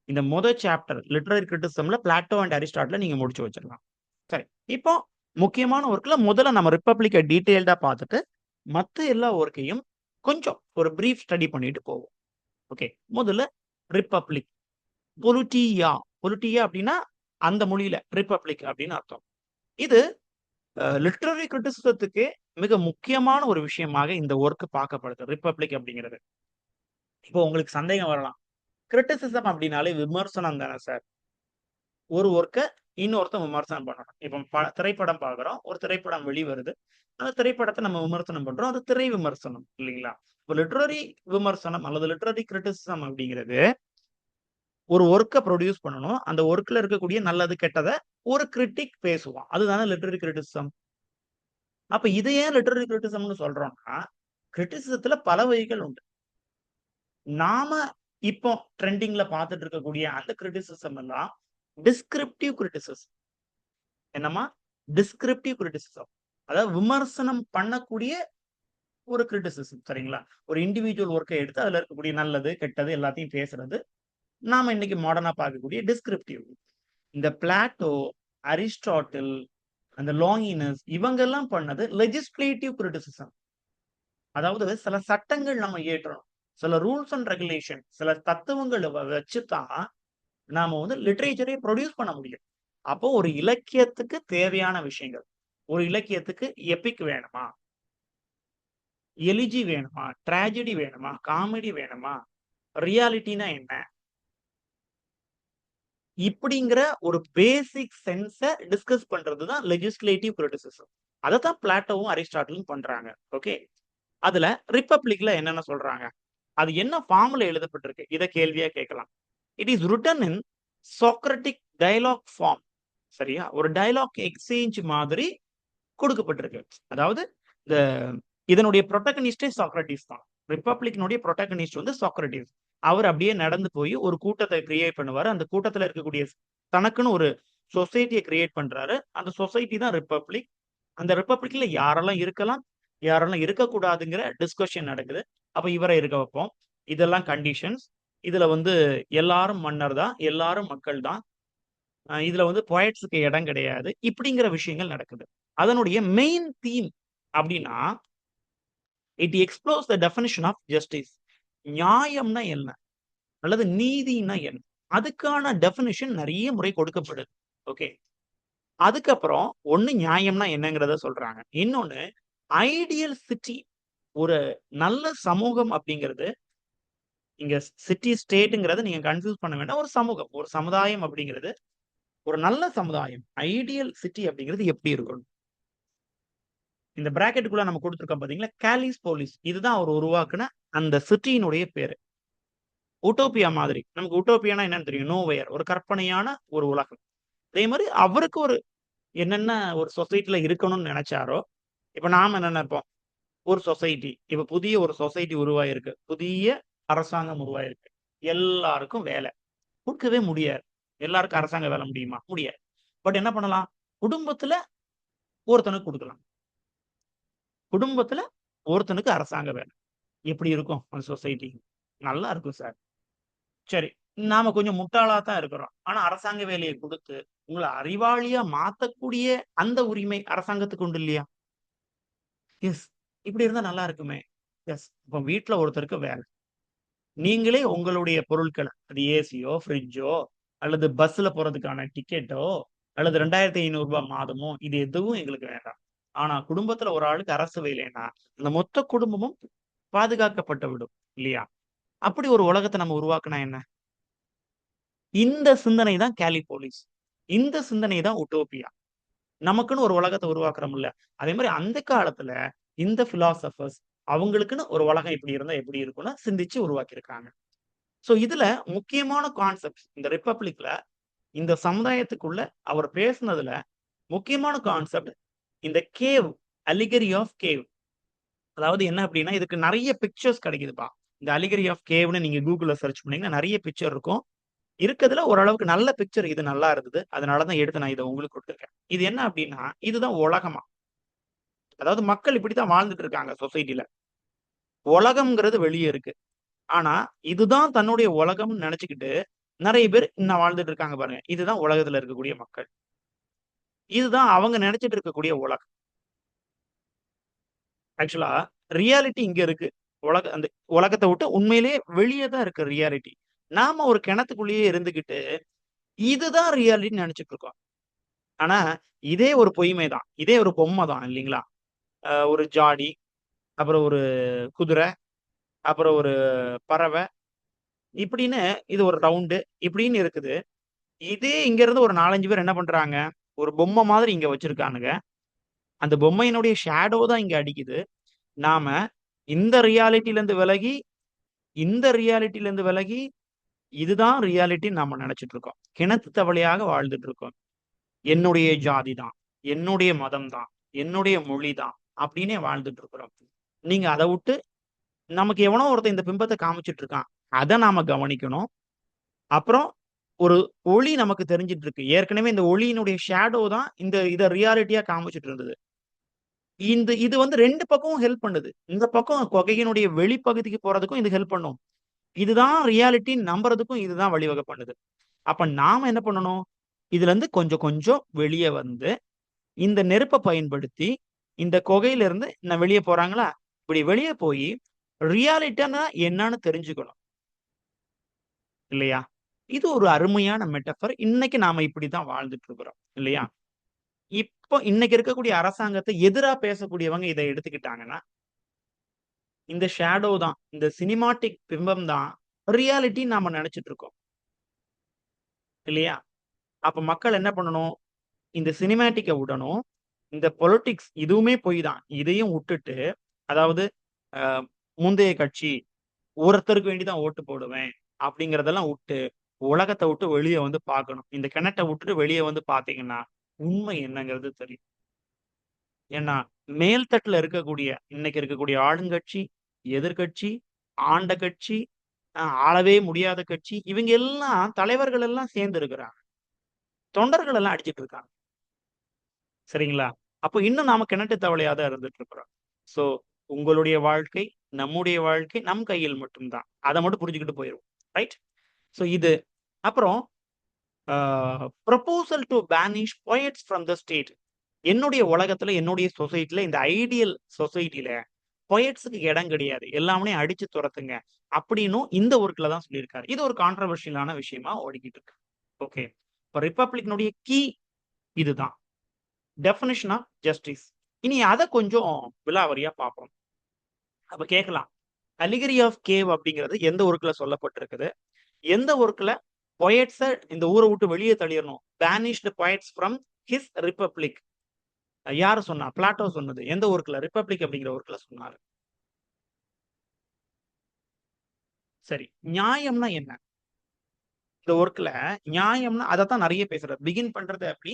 இந்த சாப்டர் லிட்டரரி கிரிட்டிசிசம்ல பிளாட்டோ அண்ட் அரிஸ்டாட்டில நீங்க முடிச்சு வச்சிடலாம். சரி. இப்போ முக்கியமான வொர்க்ல முதல்ல நம்ம ரிப்பப்ளிக்க டீட்டெயில்டா பார்த்துட்டு, மத்த எல்லா வொர்க்கையும் கொஞ்சம் ஒரு பிரீஃப் ஸ்டடி பண்ணிட்டு போவோம். ஓகே. முதல்ல ரிப்பப்ளிக். பொலிட்டியா. பொலிட்டியா அப்டின்னா, அந்த மொழியில ரிப்பப்ளிக் அப்டின்னு அர்த்தம். இது லிட்ரரி கிரிட்டிசிசத்துக்கு மிக முக்கியமான ஒரு விஷயமாக இந்த ஒர்க் பார்க்கப்படுது ரிப்பப்ளிக் அப்படிங்கிறது. இப்போ உங்களுக்கு சந்தேகம் வரலாம், கிரிட்டிசிசம் அப்படின்னாலே விமர்சனம் தானே சார்? ஒரு ஒர்க்க இன்னொருத்தன் விமர்சனம் பண்ணணும். இப்போ திரைப்படம் பார்க்குறோம், ஒரு திரைப்படம் வெளிவருது, அந்த திரைப்படத்தை நம்ம விமர்சனம் பண்றோம், அது திரை விமர்சனம் இல்லைங்களா? இப்போ லிட்ரரி விமர்சனம் அல்லது லிட்ரரி கிரிட்டிசிசம் அப்படிங்கிறது ஒரு ஒர்க்க ப்ரொடியூஸ் பண்ணணும், அந்த ஒர்க்ல இருக்கக்கூடிய நல்லது கெட்டத ஒரு கிரிட்டிக் பேசுவான், அதுதானே லிட்ரரி கிரிட்டிசிசம். அப்ப இத ஏன் லிட்ரரி கிரிட்டிசிசம்னு சொல்றோம்னா, கிரிட்டிசிசத்துல பல வகைகள் உண்டு. நாம இப்போ ட்ரெண்டிங்ல பார்த்துட்டு இருக்கக்கூடிய அந்த கிரிட்டிசிசம் எல்லாம் டிஸ்கிரிப்டிவ் கிரிட்டிசிசம். என்னம்மா? Descriptive criticism. அதாவது விமர்சனம் பண்ணக்கூடிய ஒரு கிரிட்டிசிசம் சரிங்களா? ஒரு இண்டிவிஜுவல் ஒர்க்க எடுத்து அதுல இருக்கக்கூடிய நல்லது, கெட்டது எல்லாத்தையும் பேசுறது. நாம இன்னைக்கு மாடர்னா பார்க்கக்கூடிய டிஸ்கிரிப்டிவ். இந்த பிளாட்டோ, அரிஸ்டாட்டில், அந்த லாங்கினஸ் இவங்கெல்லாம் பண்ணது லெஜிஸ்லேட்டிவ் கிரிட்டிசிசம். அதாவது சில சட்டங்கள் நம்ம இயற்றணும். சில ரூல்ஸ் அண்ட் ரெகுலேஷன், சில தத்துவங்கள வச்சு தான் நாம வந்து லிட்டரேச்சரே ப்ரொடியூஸ் பண்ண முடியும். அப்போ ஒரு இலக்கியத்துக்கு தேவையான விஷயங்கள். ஒரு இலக்கியத்துக்கு எபிக் வேணுமா? எலிஜி வேணுமா? ட்ராஜடி வேணுமா? காமெடி வேணுமா? ரியாலிட்டினா என்ன? இப்படிங்கிற ஒரு பேசிக் சென்ஸ டிஸ்கஸ் பண்றது தான் லெஜிஸ்லேட்டிவ் கிரிட்டிசிசம். அதத்தான் பிளாட்டோவும், அரிஸ்டாட்டிலும் பண்றாங்க. ஓகே. அதுல ரிப்பப்ளிக்ல என்னென்ன சொல்றாங்க? அது என்ன ஃபார்ம்ல எழுதப்பட்டிருக்கு? இத கேள்வியா கேட்கலாம். It is written in Socratic dialogue form. சரியா? ஒரு டயலாக் எக்ஸ்சேஞ்ச் மாதிரி கொடுக்கப்பட்டிருக்கு. அதாவது இந்த இதனுடைய புரோட்டகனிஸ்டே சாக்ரட்டிஸ் தான். ரிப்பப்ளிக்கினுடைய புரோட்டகனிஸ்ட் வந்து சாக்ரட்டிஸ். அவர் அப்படியே நடந்து போய் ஒரு கூட்டத்தை கிரியேட் பண்ணுவாரு. அந்த கூட்டத்துல இருக்கக்கூடிய தனக்குன்னு ஒரு சொசைட்டிய கிரியேட் பண்றாரு. அந்த சொசைட்டி தான் ரிப்பப்ளிக். அந்த ரிப்பப்ளிக்ல யாரெல்லாம் இருக்கலாம், யாரெல்லாம் இருக்கக்கூடாதுங்கிற டிஸ்கஷன் நடக்குது. அப்ப இவரை இருக்க வைப்போம். இதெல்லாம் கண்டிஷன்ஸ். இதுல வந்து எல்லாரும் மன்னர் தான், எல்லாரும் மக்கள் தான். இதுல வந்து பொயட்ஸ்க்கு இடம் கிடையாது. இப்படிங்கிற விஷயங்கள் நடக்குது. அதனுடைய மெயின் தீம் அப்படின்னா, it explores the definition of justice. நியாயம்னா என்ன? அல்லது நீதினா என்ன? அதுக்கான டெஃபினிஷன் நெறைய முறை கொடுக்கப்படுது. ஓகே. அதுக்கப்புறம் ஒண்ணு நியாயம்னா என்னங்கிறத சொல்றாங்க. இன்னொன்னு ஐடியல் சிட்டி. ஒரு நல்ல சமூகம் அப்படிங்கிறது, இங்க சிட்டி ஸ்டேட்ங்கிறத நீங்க கன்ஃப்யூஸ் பண்ண வேண்டாம். ஒரு சமூகம், ஒரு சமுதாயம் அப்படிங்கிறது, ஒரு நல்ல சமுதாயம். ஐடியல் சிட்டி அப்படிங்கிறது எப்படி இருக்கணும்? இந்த பிராக்கெட்டுக்குள்ள நம்ம குடுத்துருக்கோம் பார்த்தீங்களா? Kallis police. இதுதான் அவர் உருவாக்குன அந்த சிட்டியினுடைய பேரு. உட்டோப்பியா மாதிரி. நமக்கு உட்டோப்பியான்னா என்னன்னு தெரியும். நோவேர். ஒரு கற்பனையான ஒரு உலகம். அதே மாரி அவருக்கு ஒரு என்னென்ன ஒரு சொசைட்டில இருக்கணும்னு நெனச்சாரோ, இப்ப நாம என்ன நெனைப்போம்? ஒரு சொசைட்டி. இப்ப புதிய ஒரு சொசைட்டி உருவாயிருக்கு. புதிய அரசாங்கம் உருவாயிருக்கு. எல்லாருக்கும் வேல. குடுக்கவே முடியாது. எல்லாருக்கும் அரசாங்க வேல முடியுமா? முடியாது. பட் என்ன பண்ணலாம்? குடும்பத்துல ஒருத்தனுக்கு குடுக்கலாம். குடும்பத்துல ஒருத்தனுக்கு அரசாங்க வேல. எப்படி இருக்கும் அந்த சொசைட்டி? நல்லா இருக்கும் சார். சரி. நாம கொஞ்சம் முட்டாளா தான் இருக்கிறோம். ஆனா அரசாங்க வேலைய குடுத்து, உங்கள அறிவாளியா மாத்தக்கூடிய அந்த உரிமை அரசாங்கத்துக்கு உண்டு இல்லையா? எஸ். இப்படி இருந்தா நல்லா இருக்குமே. எஸ். இப்ப வீட்ல ஒருத்தருக்கு வேல. நீங்களே உங்களுடைய பொருட்கள, அது ஏசியோ, ஃப்ரிட்ஜோ அல்லது பஸ்ல போறதுக்கான டிக்கெட்டோ, அல்லது ரூ. 2500 மாதமோ, இது எதுவும் எங்களுக்கு வேண்டாம். ஆனா குடும்பத்துல ஒரு ஆளுக்கு அரசு வேலைன்னா, அந்த மொத்த குடும்பமும் பாதுகாக்கப்பட்டு விடும். இல்லையா? அப்படி ஒரு உலகத்த நம்ம உருவாக்குனா என்ன? இந்த சிந்தனை தான் காலிபோலிஸ். இந்த சிந்தனை தான் உட்டோப்பியா. நமக்குன்னு ஒரு உலகத்த உருவாக்குறோம்ல. அதே மாரி அந்த காலத்துல இந்த பிலாசபர்ஸ் அவங்களுக்குன்னு ஒரு உலகம் இப்படி இருந்தா எப்படி இருக்கும்னு சிந்திச்சு உருவாக்கியிருக்காங்க. சோ இதுல முக்கியமான கான்செப்ட்ஸ் இந்த ரிப்பப்ளிக்ல இந்த சமுதாயத்துக்குள்ள அவர் பேசுனதுல முக்கியமான கான்செப்ட் இந்த கேவ், அலிகரி ஆஃப் கேவ். அதாவது என்ன அப்படின்னா, இதுக்கு நெறைய பிக்சர்ஸ் கிடைக்குதுப்பா. இந்த அலிகரி ஆஃப் கேவ்ன்னு நீங்க Googleல சர்ச் பண்ணீங்கன்னா நெறைய பிக்சர் இருக்கும். இருக்கதுல ஓரளவுக்கு நல்ல பிக்சர் இது நல்லா இருந்தது. அதனால தான் எடுத்து நான் இத உங்களுக்கு குடுத்துருக்கேன். இது என்ன அப்டின்னா, இதுதான் உலகமா. அதாவது மக்கள் இப்படித்தான் வாழ்ந்துட்டு இருக்காங்க சொசைட்டில. உலகம்ங்கிறது வெளிய இருக்கு. ஆனா, இதுதான் தன்னுடைய உலகம்னு நெனச்சுக்கிட்டு, நெறைய பேர் இன்னும் வாழ்ந்துட்டு இருக்காங்க பாருங்க. இதுதான் உலகத்துல இருக்கக்கூடிய மக்கள். இதுதான் அவங்க நெனச்சுட்டு இருக்கக்கூடிய உலகம். ஆக்சுவலா ரியாலிட்டி இங்க இருக்கு. அந்த உலகத்த விட்டு உண்மையிலேயே வெளிய தான் இருக்கு ரியாலிட்டி. நாம ஒரு கிணத்துக்குள்ளேயே இருந்துகிட்டு, இதுதான் ரியாலிட்டின்னு நெனச்சுட்டு இருக்கோம். ஆனா இதே ஒரு பொய்மை தான், இதே ஒரு பொம்மை தான் இல்லைங்களா? ஒரு ஜாடி, அப்புறம் ஒரு குதிரை, அப்புறம் ஒரு பறவை, இப்படின்னு இது ஒரு ரவுண்டு இப்படின்னு இருக்குது. இதே இங்க இருந்து ஒரு 4, 5 பேர் என்ன பண்றாங்க? ஒரு பொம்மை மாதிரி இங்க வச்சிருக்கானுங்க. அந்த பொம்மையினுடைய ஷேடோ தான் இங்க அடிக்குது. நாம இந்த ரியாலிட்டில இருந்து விலகி, இந்த ரியாலிட்டில இருந்து விலகி, இதுதான் ரியாலிட்டின்னு நாம நெனச்சுட்டு இருக்கோம். கிணத்து தவளையாக வாழ்ந்துட்டு இருக்கோம். என்னுடைய ஜாதி தான், என்னுடைய மதம் தான், என்னுடைய மொழி தான் அப்படின்னே வாழ்ந்துட்டு இருக்கிறோம். நீங்க அத வுட்டு, நமக்கு எவனோ ஒருத்தன் இந்த பிம்பத்த காமிச்சுட்டு இருக்கான். அத நாம கவனிக்கணும். அப்புறம் ஒரு ஒளி நமக்கு தெரிஞ்சுட்டு இருக்கு. ஏற்கனவே இந்த ஒளியினுடைய ஷேடோ தான் இத ரியாலிட்டியா காமிச்சுட்டு இருந்தது. இது வந்து 2 பக்கமும் ஹெல்ப் பண்ணுது. இந்த பக்கம் குகையினுடைய வெளிப்பகுதிக்கு போறதுக்கும் இது ஹெல்ப் பண்ணும். இதுதான் ரியாலிட்டின்னு நம்புறதுக்கும் இதுதான் வழிவகை பண்ணுது. அப்ப நாம என்ன பண்ணணும்? இதுலருந்து கொஞ்சம் கொஞ்சம் வெளிய வந்து, இந்த நெருப்ப பயன்படுத்தி, இந்த குகையிலிருந்து வெளிய போறாங்களா? இப்படி வெளிய போயி, ரியாலிட்டின்னா என்னன்னு தெரிஞ்சுக்கணும். இல்லையா? இது ஒரு அருமையான மெட்டபர். இன்னைக்கு நாம இப்படித்தான் வாழ்ந்துட்டு இருக்கிறோம். இல்லையா? இப்போ இன்னைக்கு இருக்கக்கூடிய அரசாங்கத்த எதிரா பேசக்கூடியவங்க இத எடுத்துக்கிட்டாங்கன்னா, இந்த ஷேடோ தான், இந்த சினிமாட்டிக் பிம்பம் தான் ரியாலிட்டின்னு நாம நெனச்சுட்டு இருக்கோம். இல்லையா? அப்ப மக்கள் என்ன பண்ணணும்? இந்த சினிமேட்டிக்க உடணும். இந்த பொலிட்டிக்ஸ் இதுவுமே பொய் தான். இதையும் உட்டுட்டு, அதாவது அ முந்தைய கட்சி, ஒருத்தருக்கு வேண்டி தான் ஓட்டு போடுவேன். அப்படிங்கிறதெல்லாம் உட்டு, உலகத்த விட்டு வெளிய வந்து பார்க்கணும். இந்த கிணட்ட விட்டுட்டு வெளிய வந்து பார்த்தீங்கன்னா, உண்மை என்னங்கிறது தெரியும். ஏன்னா, மேல் தட்டுல இருக்கக்கூடிய இன்னைக்கு இருக்கக்கூடிய ஆளுங்கட்சி, எதிர்க்கட்சி, ஆண்ட கட்சி, ஆளவே முடியாத கட்சி, இவங்க எல்லாம் தலைவர்கள் எல்லாம் சேர்ந்து இருக்கிறாங்க. தொண்டர்கள் எல்லாம் அடிச்சிட்டு இருக்காங்க. சரிங்களா? அப்போ இன்னும் நாம கிணட்டு தவளையா தான் இருந்துட்டு இருக்கிறோம். சோ, உங்களுடைய வாழ்க்கை, நம்முடைய வாழ்க்கை நம் கையில் மட்டும் தான். அத மட்டும் புரிஞ்சுக்கிட்டு போயிருவோம். ரைட்? சோ இது. அப்புறம் a proposal to banish poets from the state. என்னுடைய உலகத்துல, என்னுடைய சொசைட்டில இந்த ஐடியல் சொசைட்டில பொயட்ஸ்க்கு இடம் கிடையாது. எல்லாவனையும் அடிச்சு துரத்துங்க. அப்படின்னும் இந்த ஒர்க்ல தான் சொல்லியிருக்காரு. இது ஒரு கான்ட்ரோவர்ஷியலான விஷயமா ஓடிக்கிட்டு இருக்கு. ஓகே. இப்ப ரிப்பப்ளிக்கினுடைய இதுதான். Definition of justice. இனி அத கொஞ்சம் விலாவரியா பார்ப்போம். அப்ப கேட்கலாம். அலிகரி ஆஃப் கேவ் அப்படிங்கிறது எந்த ஒர்க்ல சொல்லப்பட்டிருக்குது? எந்த ஒர்க்ல பொயட்ஸ இந்த ஊர விட்டு வெளிய தள்ளிறணும். Banished poets from his republic. யாரு சொன்னா? பிளாட்டோ சொன்னது. எந்த ஒர்க்ல? ரிப்பப்ளிக் அப்படிங்கிற ஒர்க்ல சொன்னாரு. சரி. நியாயம்னா என்ன? இந்த ஒர்க்ல நியாயம்னா அதத்தான் நெறைய பேசுறாரு. பிகின் பண்றது அப்படி.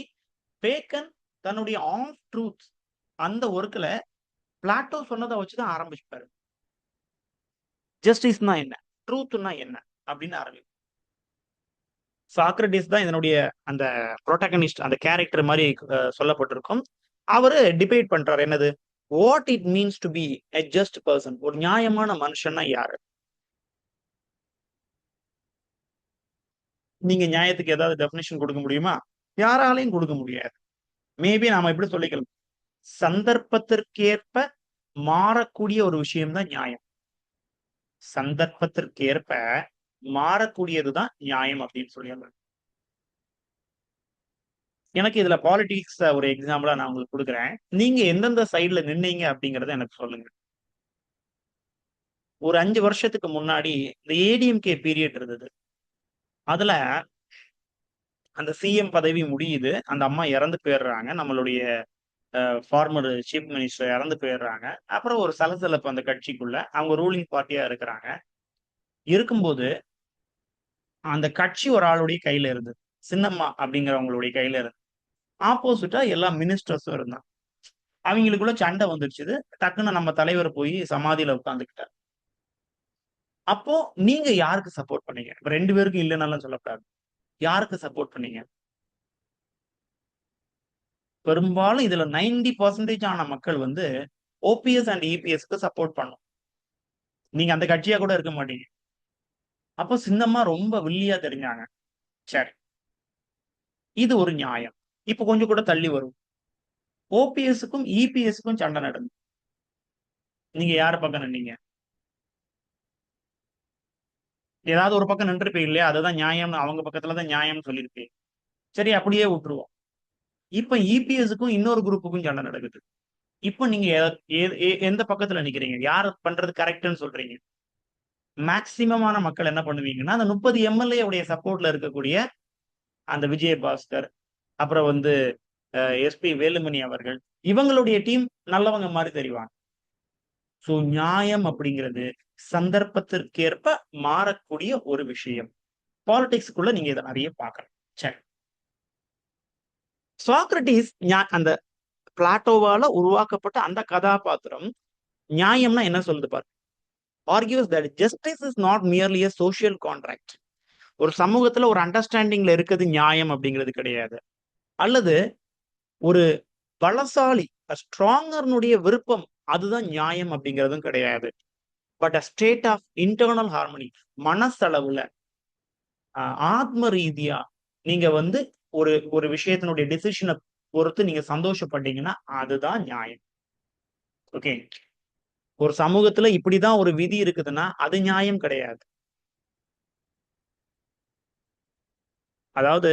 பேக்கன் தன்னுடைய ஆஃப் ட்ரூத்ஸ் அந்த ஒர்க்ல பிளாட்டோ சொன்னத வச்சு தான் ஆரம்பிப்பாரு. ஜஸ்டிஸ்னா என்ன? ட்ரூத்னா என்ன? அப்படின்னு ஆரம்பிப்பாரு. சாக்ரடீஸ் தான் இதனுடைய அந்த புரோட்டகனிஸ்ட் அந்த கேரக்டர் மாரி சொல்லப்பட்டிருக்கும். அவரு டிபேட் பண்றாரு. என்னது? What it means to be a just person. ஒரு நியாயமான மனுஷன்னா யாரு? நீங்க நியாயத்துக்கு ஏதாவது டெஃபினிஷன் குடுக்க முடியுமா? யாராலயும் குடுக்க முடியாது. மேபி நாம இப்படி சொல்லிக்கலாம். சந்தர்ப்பத்திற்கேற்ப மாறக்கூடிய ஒரு விஷயம் தான் நியாயம். சந்தர்ப்பத்திற்கேற்ப மாறக்கூடியது தான் நியாயம் அப்படின்னு சொல்லிடலாம். எனக்கு இதுல பாலிடிக்ஸ் ஒரு எக்ஸாம்பிளா நான் உங்களுக்கு குடுக்குறேன். நீங்க எந்தெந்த சைடுல நின்னீங்க அப்படிங்கிறத எனக்கு சொல்லுங்க. ஒரு 5 வருஷத்துக்கு முன்னாடி இந்த ஏடிஎம்கே பீரியட் இருந்தது. அதுல அந்த சிஎம் பதவி முடியுது. அந்த அம்மா இறந்து போயிடுறாங்க. நம்மளுடைய ஃபார்மர் சீஃப் மினிஸ்டர் இறந்து போயிடுறாங்க. அப்புறம் ஒரு சலசலப்பு அந்த கட்சிக்குள்ள. அவங்க ரூலிங் பார்ட்டியா இருக்கிறாங்க. இருக்கும்போது அந்த கட்சி ஒரு ஆளுடைய கையில இருந்தது. சின்னம்மா அப்படிங்கிறவங்களுடைய கையில இருந்தது. ஆப்போசிட்டா எல்லா மினிஸ்டர்ஸும் இருந்தாங்க. அவங்களுக்குள்ள சண்டை வந்துருச்சுது. டக்குன்னு நம்ம தலைவர் போய் சமாதியில உட்கார்ந்துக்கிட்டார். அப்போ நீங்க யாருக்கு சப்போர்ட் பண்ணீங்க? இப்ப 2 பேருக்கும் இல்லன்னலாம் சொல்லக்கூடாது. யாருக்கு சப்போர்ட் பண்ணீங்க? பெரும்பாலும் இதுல 90% ஆன மக்கள் வந்து ஓபிஎஸ் அண்ட் இபிஎஸ்க்கு சப்போர்ட் பண்ணும். நீங்க அந்த கட்சியா கூட இருக்க மாட்டீங்க. அப்போ சின்னம்மா ரொம்ப வில்லியா தெரிஞ்சாங்க. சரி. இது ஒரு நியாயம். இப்ப கொஞ்சம் கூட தள்ளி வரும். ஓபிஎஸ்க்கும் இபிஎஸ்க்கும் சண்டை நடந்தது. நீங்க யார் பக்கம் நின்னீங்க? ஏதாவது ஒரு பக்கம் நின்றுப்பீங்க இல்லையா? அதுதான் நியாயம்னு அவங்க பக்கத்துல தான் நியாயம்னு சொல்லியிருப்பீங்க. சரி அப்படியே விட்டுருவோம். இப்ப இபிஎஸ்க்கும் இன்னொரு குரூப்புக்கும் சண்டை நடக்குது. இப்ப நீங்க எந்த பக்கத்துல நிக்கிறீங்க? யார் பண்றது கரெக்ட்னு சொல்றீங்க? மேக்சிமமான மக்கள் என்ன பண்ணுவீங்கன்னா, அந்த 30 எம்எல்ஏ உடைய சப்போர்ட்ல இருக்கக்கூடிய அந்த விஜயபாஸ்கர், அப்புறம் வந்து எஸ்பி வேலுமணி அவர்கள், இவங்களுடைய டீம் நல்லவங்க மாரி தெரிவாங்க. சோ நியாயம் அப்படிங்கிறது சந்தர்ப்பத்திற்கேற்ப மாறக்கூடிய ஒரு விஷயம். பாலிடிக்ஸ்க்குள்ள நீங்க இத நெறைய பார்க்கலாம். சரி. சாக்ரடீஸ் அந்த பிளாட்டோவால உருவாக்கப்பட்ட அந்த கதாபாத்திரம் நியாயம்னா என்ன சொல்லுது பாரு. Argues that justice is not merely a social contract. ஒரு சமூகத்துல ஒரு அண்டர்ஸ்டாண்டிங்ல இருக்கிறது நியாயம் அப்படிங்கிறது கிடையாது. அல்லது ஒரு பலசாலி ஸ்ட்ராங்கர்னுடைய விருப்பம் அதுதான் நியாயம் அப்படிங்கிறதும் கிடையாது. But a state of internal harmony, மனசளவுல ஆத்ம ரீதியா நீங்க வந்து ஒரு ஒரு விஷயத்தினுடைய டிசிஷனை பொறுத்து நீங்க சந்தோஷப்பட்டீங்கன்னா அதுதான் நியாயம். ஓகே. ஒரு சமூகத்துல இப்படிதான் ஒரு விதி இருக்குதுன்னா அது நியாயம் கிடையாது. அதாவது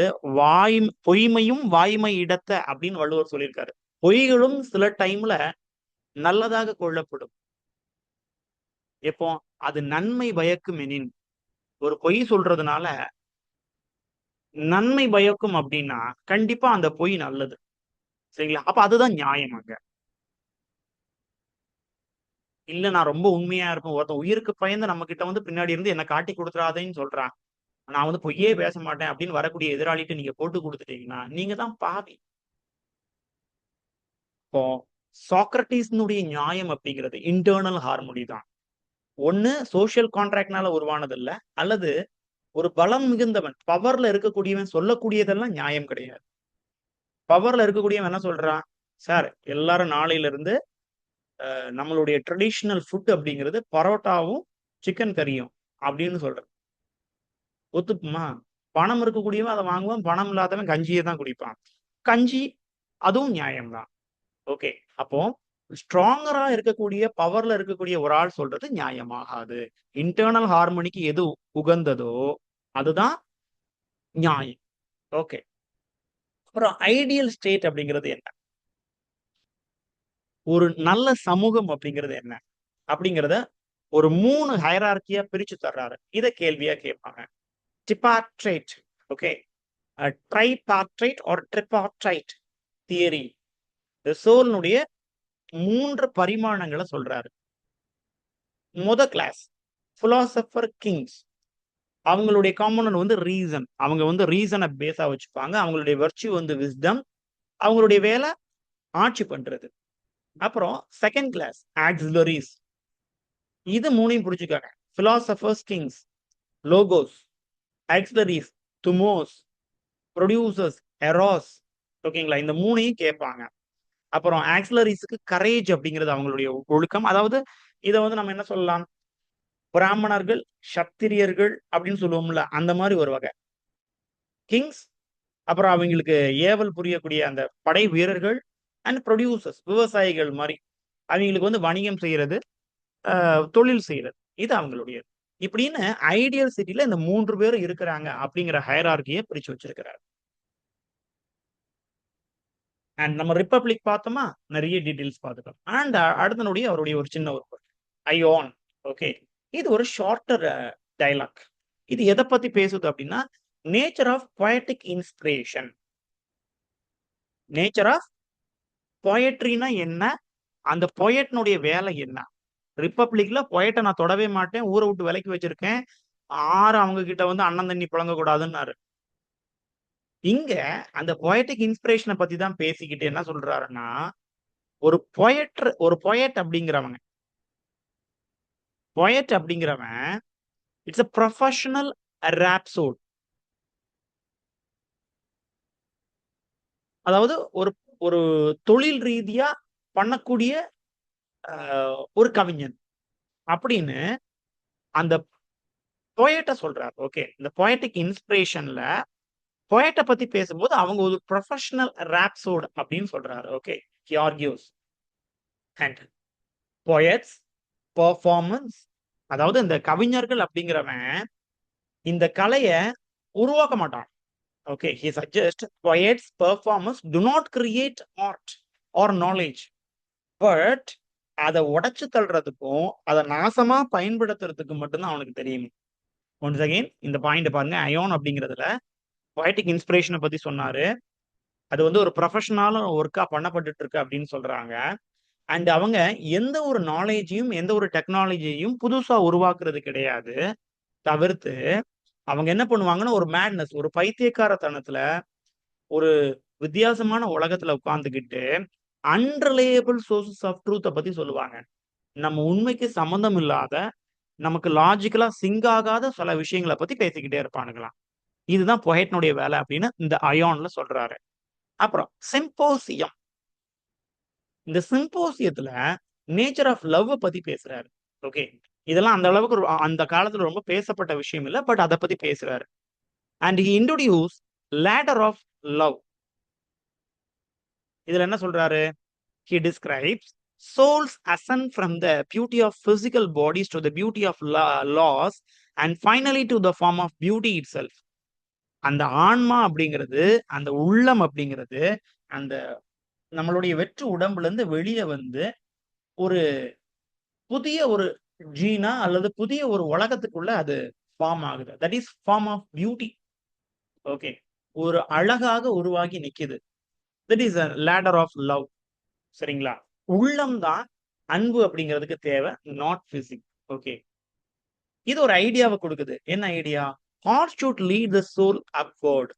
பொய்மையும் வாய்மை இடத்த அப்படின்னு வள்ளுவர் சொல்லியிருக்காரு. பொய்களும் சில டைம்ல நல்லதாக கொள்ளப்படும். எப்போ அது நன்மை பயக்கும் எனின், ஒரு பொய் சொல்றதுனால நன்மை பயக்கும் அப்படின்னா கண்டிப்பா அந்த பொய் நல்லது. சரிங்களா? அப்ப அதுதான் நியாயம் அங்க. இல்ல நான் ரொம்ப உண்மையா இருப்பேன். ஒருத்தன் உயிருக்கு பயந்து நம்ம கிட்ட வந்து பின்னாடி இருந்து என்ன காட்டி கொடுத்துறாதேன்னு சொல்றான். நான் வந்து பொய்யே பேச மாட்டேன் அப்படின்னு வரக்கூடிய எதிராளிட்ட நீங்க போட்டு குடுத்துட்டீங்கன்னா, நீங்க தான் பாவி. இப்போ சாக்ரடீஸ்னுடைய நியாயம் அப்படிங்கிறது இன்டர்னல் ஹார்மோனி தான். ஒண்ணு சோசியல் கான்ட்ராக்ட்னால உருவானது இல்ல. அல்லது ஒரு பலம் மிகுந்தவன், பவர்ல இருக்கக்கூடியவன் சொல்லக்கூடியதெல்லாம் நியாயம் கிடையாது. பவர்ல இருக்கக்கூடியவன் என்ன சொல்றான்? சார் எல்லாரும் நாளையில இருந்து நம்மளுடைய ட்ரெடிஷனல் ஃபுட் அப்படிங்கிறது பரோட்டாவும், சிக்கன் கறியும் அப்படின்னு சொல்றான். ஒத்துக்குமா? பணம் இருக்கக்கூடியவன் அத வாங்குவான். பணம் இல்லாதவன் கஞ்சிய தான் குடிப்பான். கஞ்சி அதுவும் நியாயம் தான். ஓகே. அப்போ ஸ்ட்ராங்கரா இருக்கக்கூடிய, பவர்ல இருக்கக்கூடிய ஒரு ஆள் சொல்றது நியாயமாகாது. இன்டர்னல் ஹார்மோனிக்கு எது உகந்ததோ அதுதான் நியாயம். ஓகே. அப்புறம் ஐடியல் ஸ்டேட் அப்படிங்கிறது என்ன? ஒரு நல்ல சமூகம் அப்படிங்கிறது என்ன? அப்படிங்கிறத ஒரு 3 ஹைரார்க்கியா பிரிச்சு தர்றாரு. இத கேள்வியா கேட்பாங்க. Tripartite, okay. Tripartite or tripartite theory. சோல்னுடைய 3 பரிமாணங்கள சொல்றாரு. Class philosopher kings. அவங்களுடைய காம்பனன்ட் வந்து ரீசன். அவங்க வந்து ரீசனை பேஸா வச்சுப்பாங்க. அவங்களுடைய வெர்ச்சு வந்து விஸ்டம். அவங்களுடைய வேலை ஆட்சி பண்றது. அப்புறம் செகண்ட் கிளாஸ் ஆக்சிலரிஸ். இது 3யும் புடிச்சுக்காங்க. Philosophers kings, logos, auxiliaries, thumos, producers, eros. ஓகேங்களா? இந்த 3யும் கேட்பாங்க. அப்புறம் ஆக்சிலரிஸ்க்கு கரேஜ் அப்படிங்கிறது அவங்களுடைய ஒழுக்கம். அதாவது இத வந்து நம்ம என்ன சொல்லலாம்? பிராமணர்கள், சத்திரியர்கள் அப்படின்னு சொல்லுவோம்ல, அந்த மாதிரி ஒரு வகை. கிங்ஸ், அப்புறம் அவங்களுக்கு ஏவல் புரியக்கூடிய அந்த படை வீரர்கள் அண்ட் ப்ரொடியூசர்ஸ், விவசாயிகள் மாதிரி. அவங்களுக்கு வந்து வணிகம் செய்யறது, தொழில் செய்யறது. இது அவங்களுடையது. இப்படின்னு ஐடியல் சிட்டில இந்த 3 பேரும் இருக்கிறாங்க அப்படிங்கிற ஹைரார்கியை பிரிச்சு வச்சிருக்கிறார். அண்ட் நம்ம ரிப்பப்ளிக் பார்த்தோமா, நிறைய டீடைல்ஸ் பார்த்துட்டோம். அண்ட் அடுத்தனுடைய அவருடைய ஒரு சின்ன ஒரு ஐயோன். ஓகே. இது ஒரு ஷார்ட்டர் டயலாக். இது எதை பத்தி பேசுது அப்படின்னா, nature of poetic inspiration. Nature of பொயட்ரினா என்ன? அந்த பொயட்னுடைய வேலை என்ன? ரிப்பப்ளிக்ல பொயட்ட நான் தொடவே மாட்டேன். ஊரை விட்டு விலக்கி வச்சிருக்கேன். அவங்க கிட்ட வந்து அண்ணன் தண்ணி புழங்க கூடாதுன்னாரு. இங்க அந்த பொயட்டிக் இன்ஸ்பிரேஷனை பத்தி தான் பேசிக்கிட்டு என்ன சொல்றாருன்னா, ஒரு பொயட் அப்படிங்கிறவங்க, பொயட் அப்படிங்கிறவன் இட்ஸ் a ப்ரொஃபஷனல் ராப்சோட். அதாவது ஒரு ஒரு தொழில் ரீதியா பண்ணக்கூடிய ஒரு கவிஞன் அப்படின்னு அந்த பொயட்ட சொல்றாரு. ஓகே. இந்த பொயட்டிக் இன்ஸ்பிரேஷன்ல பொயட்ட பத்தி பேசும்போது அவங்க ஒரு ப்ரொஃபஷனல் ராப்சோட் அப்படின்னு சொல்றாரு. Okay. He argues and poets performance. அதாவது இந்த கவிஞர்கள் அப்படிங்கிறவன் இந்த கலைய உருவாக்க மாட்டான். Okay, he suggests poets performers do not create art or knowledge, but அதை உடைச்சு தள்ளுறதுக்கும் அதை நாசமா பயன்படுத்துறதுக்கு மட்டும்தான் அவனுக்கு தெரியும். ஒன்ஸ் அகைன் இந்த பாயிண்ட் பாருங்க, அயோன் அப்படிங்கிறதுல பொயட்டிக் இன்ஸ்பிரேஷனை பத்தி சொன்னாரு. அது வந்து ஒரு ப்ரொஃபஷனல் ஒர்க்கா பண்ணப்பட்டு இருக்கு அப்படின்னு சொல்றாங்க. அண்ட் அவங்க எந்த ஒரு நாலேஜையும் எந்த ஒரு டெக்னாலஜியையும் புதுசா உருவாக்குறது கிடையாது. தவிர்த்து அவங்க என்ன பண்ணுவாங்கன்னா, ஒரு மேட்னஸ், ஒரு பைத்தியக்காரத்தனத்துல ஒரு வித்தியாசமான உலகத்துல உட்கார்ந்துகிட்டு அன்ரிலையபிள் சோர்சஸ் ஆஃப் ட்ரூத்தை பத்தி சொல்லுவாங்க. நம்ம உண்மைக்கு சம்மந்தம் இல்லாத, நமக்கு லாஜிக்கலா சிங்க் ஆகாத சில விஷயங்களை பத்தி பேசிக்கிட்டே இருப்பானுங்களாம். இதுதான் பொயட்னுடைய வேலை அப்படின்னு இந்த அயான்ல சொல்றாரு. அப்புறம் சிம்போசியம். இந்த சிம்போசியத்துல நேச்சர் ஆஃப் லவ் பத்தி பேசுறாரு. ஓகே, இதெல்லாம் அந்த அளவுக்கு அந்த காலத்துல ரொம்ப பேசப்பட்ட விஷயம் இல்லை, பட் அதை பத்தி பேசுறாரு. And he introduce ladder of love. இதுல என்ன சொல்றாரு? He describes soul's ascent from the beauty of physical bodies to the beauty of laws and finally to the form of beauty itself. அந்த ஆன்மா அப்படிங்கிறது, அந்த உள்ளம் அப்படிங்கிறது, அந்த நம்மளுடைய வெற்று உடம்புல இருந்து வெளியே வந்து ஒரு புதிய ஒரு ஜீனா அல்லது புதிய ஒரு உலகத்துக்குள்ள அது ஃபார்ம் ஆகுது. That is form of beauty. Okay, ஒரு அழகாக உருவாகி நிக்குது. That is ladder of love. சரிங்களா? உள்ளம் தான் அன்பு அப்படிங்கிறதுக்கு தேவை, நாட் பிசிக். ஓகே, இது ஒரு ஐடியாவை கொடுக்குது. என்ன idea? Heart should lead the soul upward.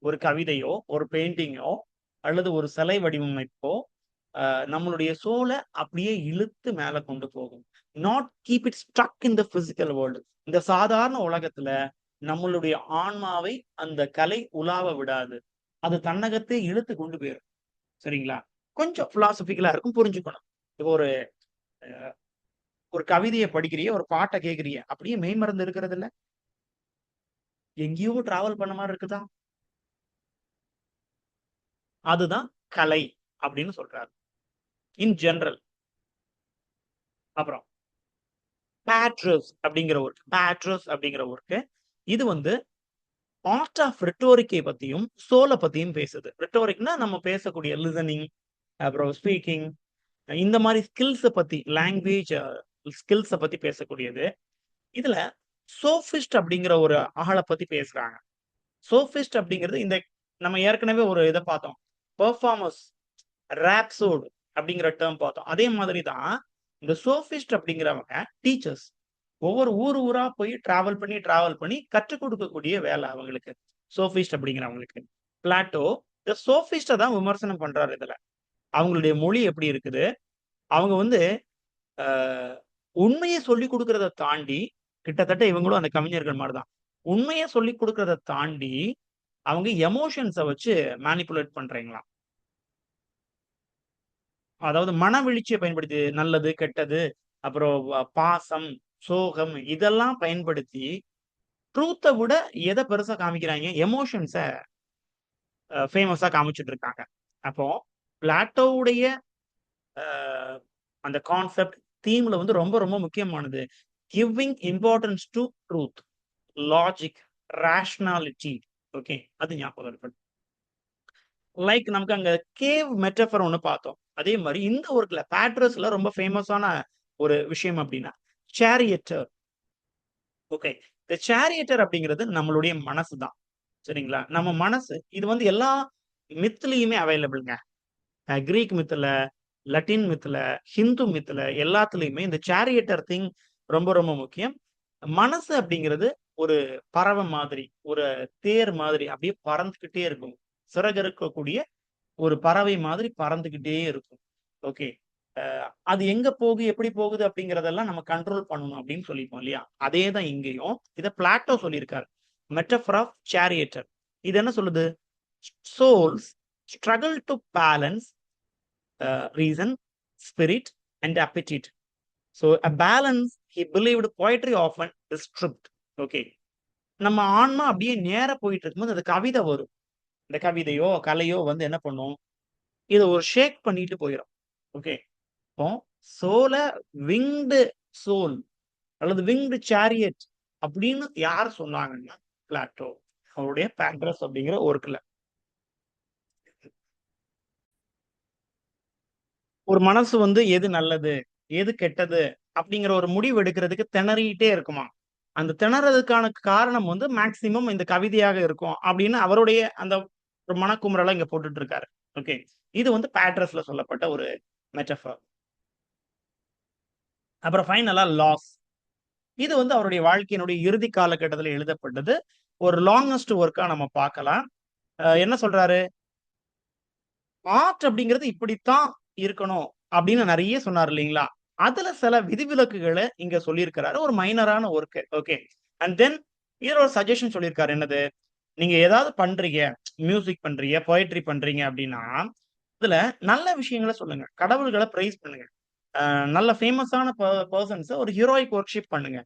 ஒரு கவிதையோ ஒரு பெயிண்டிங்கோ அல்லது ஒரு சிலை வடிவமைப்போ நம்மளுடைய சோலை அப்படியே இழுத்து மேல கொண்டு போகும். Not keep it stuck in the physical world. இந்த சாதாரண உலகத்துல நம்மளுடைய ஆன்மாவை அந்த கலை உலாவ விடாது. அது தன்னகத்தை இழுத்து கொண்டு போயிடும். சரிங்களா? கொஞ்சம் பிலாசபிக்கலா இருக்கும், புரிஞ்சுக்கணும். இப்போ ஒரு ஒரு கவிதையை படிக்கிறிய, ஒரு பாட்டை கேட்கறிய, அப்படியே மெய்மறந்து இருக்கிறது இல்ல, எங்கேயோ டிராவல் பண்ண மாதிரி இருக்குதா? அதுதான் கலை அப்படின்னு சொல்றாரு இன் ஜெனரல். அப்புறம் பேட்ரஸ் அப்படிங்கிற ஒர்க், பேட்ரஸ் அப்படிங்கிற ஒர்க்கு இது வந்து ஆர்ட் ஆஃப் ரிட்டோரிக்கை பத்தியும் சோலை பத்தியும் பேசுது. ரிட்டோரிக்னா நம்ம பேசக்கூடிய லிசனிங், அப்புறம் ஸ்பீக்கிங், இந்த மாதிரி ஸ்கில்ஸை பத்தி, லாங்குவேஜ் ஸ்கில்ஸை பத்தி பேசக்கூடியது. இதுல சோஃபிஸ்ட் அப்படிங்கிற ஒரு ஆளை பத்தி பேசுறாங்க. சோஃபிஸ்ட் அப்படிங்கிறது இந்த நம்ம ஏற்கனவே ஒரு இதை பார்த்தோம், பெர்ஃபார்மர்ஸ், ராப்சோட் அப்படிங்கிற டேர்ம் பார்த்தோம். அதே மாதிரி தான் இந்த சோஃபிஸ்ட் அப்படிங்கிறவங்க டீச்சர்ஸ். ஒவ்வொரு ஊரா போய் டிராவல் பண்ணி கற்றுக் கொடுக்கக்கூடிய வேலை அவங்களுக்கு, சோஃபிஸ்ட் அப்படிங்கிறவங்களுக்கு. பிளாட்டோ இந்த சோஃபிஸ்ட தான் விமர்சனம் பண்றாரு இதுல. அவங்களுடைய மொழி எப்படி இருக்குது, அவங்க வந்து உண்மையை சொல்லி கொடுக்கறத தாண்டி, கிட்டத்தட்ட இவங்களும் அந்த கவிஞர்கள் மாதிரிதான், உண்மையை சொல்லி கொடுக்கறத தாண்டி அவங்க எமோஷன்ஸை வச்சு மேனிபுலேட் பண்றீங்களாம். அதாவது மனவெழுச்சியை பயன்படுத்தி, நல்லது கெட்டது, அப்புறம் பாசம், சோகம், இதெல்லாம் பயன்படுத்தி ட்ரூத்தை விட எதை பெருசா காமிக்கிறாங்க? எமோஷன்ஸை ஃபேமஸா காமிச்சிட்டு இருக்காங்க. அப்போ பிளாட்டோவுடைய அந்த கான்செப்ட் தீம்ல வந்து ரொம்ப ரொம்ப முக்கியமானது giving importance to truth, logic, rationality. Okay, அது ஞாபகம் இருக்கணும். லைக் நமக்கு அங்க கேவ் மெட்டஃபர் ஒன்று பார்த்தோம். அதே மாதிரி இந்த ஒர்க்ல பேட்ரஸ்ல ரொம்ப ஃபேமஸான ஒரு விஷயம் அப்படின்னா சேரியட்டர். ஓகே, இந்த சேரியட்டர் அப்படிங்கிறது நம்மளுடைய மனசு தான். சரிங்களா? நம்ம மனசு இது வந்து எல்லா மித்லயுமே அவைலபிள்ங்க. கிரீக் மித்துல, லட்டின் மித்துல, ஹிந்து மித்துல எல்லாத்துலயுமே இந்த சேரியட்டர் திங் ரொம்ப ரொம்ப முக்கியம். மனசு அப்படிங்கிறது ஒரு பறவை மாதிரி, ஒரு தேர் மாதிரி அப்படியே பறந்துகிட்டே இருக்கும். சிறகு இருக்கக்கூடிய ஒரு பறவை மாதிரி பறந்துகிட்டே இருக்கும். ஓகே, அது எங்க போகுது, எப்படி போகுது அப்படிங்கறதெல்லாம் நம்ம கண்ட்ரோல் பண்ணணும் அப்படின்னு சொல்லிப்போம் இல்லையா? அதே தான் இங்கேயும். இதை பிளாட்டோ சொல்லியிருக்காரு, மெட்டஃபர் ஆஃப் சேரியட்டர். இது என்ன சொல்லுது? Souls struggle to balance reason, spirit, and appetite. So a balance he believed poetry often stripped. Okay, நம்ம ஆன்மா அப்படியே நேர போயிட்டு இருக்கும்போது அந்த கவிதை வரும். இந்த கவிதையோ கலையோ வந்து என்ன பண்ணும்? இதை ஒரு ஷேக் பண்ணிட்டு போயிடும். ஓகே, இப்போ சோல விங்டு சோல் அல்லது விங்டு சேரியட் அப்படின்னு யார் சொன்னாங்கன்னா பிளாட்டோ. அவருடைய பேண்ட்ரஸ் அப்படிங்கிற ஒர்க்ல. ஒரு மனசு வந்து எது நல்லது, எது கெட்டது அப்படிங்கிற ஒரு முடிவு எடுக்கிறதுக்கு திணறிட்டே இருக்குமா. அந்த திணறதுக்கான காரணம் வந்து மேக்ஸிமம் இந்த கவிதையாக இருக்கும் அப்படின்னு அவருடைய அந்த ஒரு மனக்குமுறலை இங்க போட்டுட்டு இருக்காரு. ஓகே. இது வந்து பேட்ரஸ்ல சொல்லப்பட்ட ஒரு மெட்டஃபர். அப்புறம் ஃபைனலா லாஸ். இது வந்து அவருடைய வாழ்க்கையினுடைய இறுதி காலகட்டத்துல எழுதப்பட்டது. ஒரு லாங்கஸ்ட் ஒர்க்கா நம்ம பார்க்கலாம். என்ன சொல்றாரு? ஆர்ட் அப்படிங்கிறது இப்படித்தான் இருக்கணும் அப்படின்னு நிறைய சொன்னார் இல்லைங்களா? அதுல சில விதிவிலக்குகள இங்க சொல்லியிருக்கிறாரு. ஒரு மைனரான ஒர்க். ஓகே. அண்ட் தென் இதுல ஒரு சஜஷன் சொல்லியிருக்காரு. என்னது? நீங்க ஏதாவது பண்றீங்க, மியூசிக் பண்றீங்க, போயட்ரி பண்றீங்க அப்படின்னா, அதுல நல்ல விஷயங்கள சொல்லுங்க. கடவுள்கள பிரைஸ் பண்ணுங்க. நல்ல ஃபேமஸான பெர்சன்ஸ ஒரு ஹீரோயிக் வொர்ஷிப் பண்ணுங்க.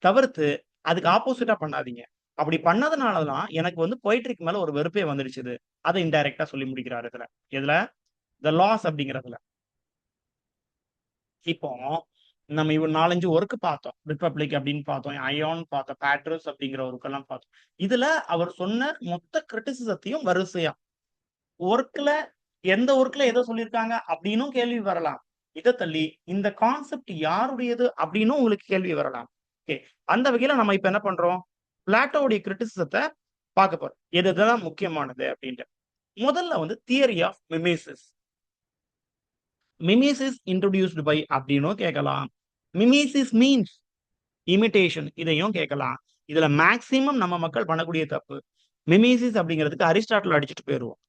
தவிர்த்து அதுக்கு ஆப்போசிட்டா பண்ணாதீங்க. அப்படி பண்ணதுனால தான் எனக்கு வந்து பொயட்ரிக்கு மேல ஒரு வெறுப்பே வந்துடுச்சுது. அத இன்டைரக்ட்டா சொல்லி முடிக்கிறாரு இதுல. எதுல? த லாஸ் அப்படிங்கிறதுல. இப்போ நம்ம 4, 5 ஒர்க் பார்த்தோம். ரிப்பப்ளிக் அப்படின்னு பார்த்தோம். அயான் பார்த்தோம். பேட்ரஸ் அப்படிங்கிற ஒர்க்கெல்லாம் பார்த்தோம். இதுல அவர் சொன்ன மொத்த கிரிட்டிசிசத்தையும் வரிசையா ஒர்க்ல எந்த ஒர்க்ல எத சொல்லியிருக்காங்க அப்படின்னும் கேள்வி வரலாம். இத தள்ளி இந்த கான்செப்ட் யாருடையது அப்படின்னும் உங்களுக்கு கேள்வி வரலாம். ஓகே. அந்த வகையில நம்ம இப்ப என்ன பண்றோம்? பிளாட்டோவுடைய கிரிட்டிசிசத்த பார்க்க போறோம். எது எதெல்லாம் முக்கியமானது அப்படின்ட்டு. முதல்ல வந்து தியரி ஆஃப் மிமேசிஸ். மிமேசிஸ் இன்ட்ரோடியூஸ்டு பை அப்படின்னும் கேட்கலாம். மிமேசிஸ் மீன்ஸ் இமிடேஷன் இதையும் கேட்கலாம். இதுல மேக்ஸிமம் நம்ம மக்கள் பண்ணக்கூடிய தப்பு. மிமேசிஸ் அப்படிங்கிறதுக்கு அரிஸ்டாட்டில் அடிச்சுட்டு போயிருவோம்.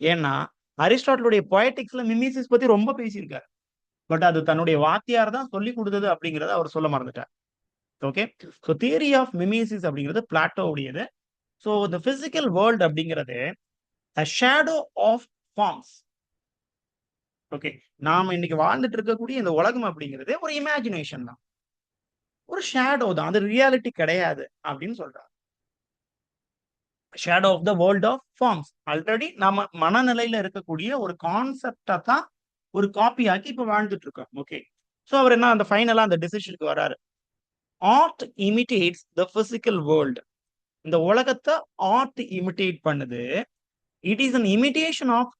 ஏன்னா, அரிஸ்டாட்டிலுடைய பொயட்டிக்ஸ்ல மிமேசிஸ் பத்தி ரொம்ப பேசியிருக்காரு. பட் அது தன்னுடைய வாத்தியார் தான் சொல்லிக் குடுத்தது அப்படிங்கிறத அவர் சொல்ல மறந்துட்டார். ஓகே. சோ தியரி ஆஃப் மிமேசிஸ் அப்படிங்கிறது பிளாட்டோவுடையது. சோ தி பிசிக்கல் வேர்ல்ட் அப்படிங்கிறது a shadow of forms. Okay. நாம இன்னைக்கு வாழ்ந்துட்டு இருக்கக்கூடிய இந்த உலகம் அப்படிங்கிறது ஒரு இமேஜினேஷன் தான். ஒரு ஷேடோ தான். அது ரியாலிட்டி கிடையாது அப்படின்னு சொல்றார். Shadow of the world of forms. Already நம்ம மனநிலையில இருக்கக்கூடிய ஒரு கான்செப்ட தான் ஒரு காப்பி ஆக்கி இப்ப வாழ்ந்துட்டு இருக்கோம். ஓகே. சோ அவர் என்ன அந்த ஃபைனலா அந்த டிசிஷனுக்கு வராரு. Art imitates the physical world. இந்த உலகத்தை ஆர்ட் இமிடேட் பண்ணுது. It is an imitation of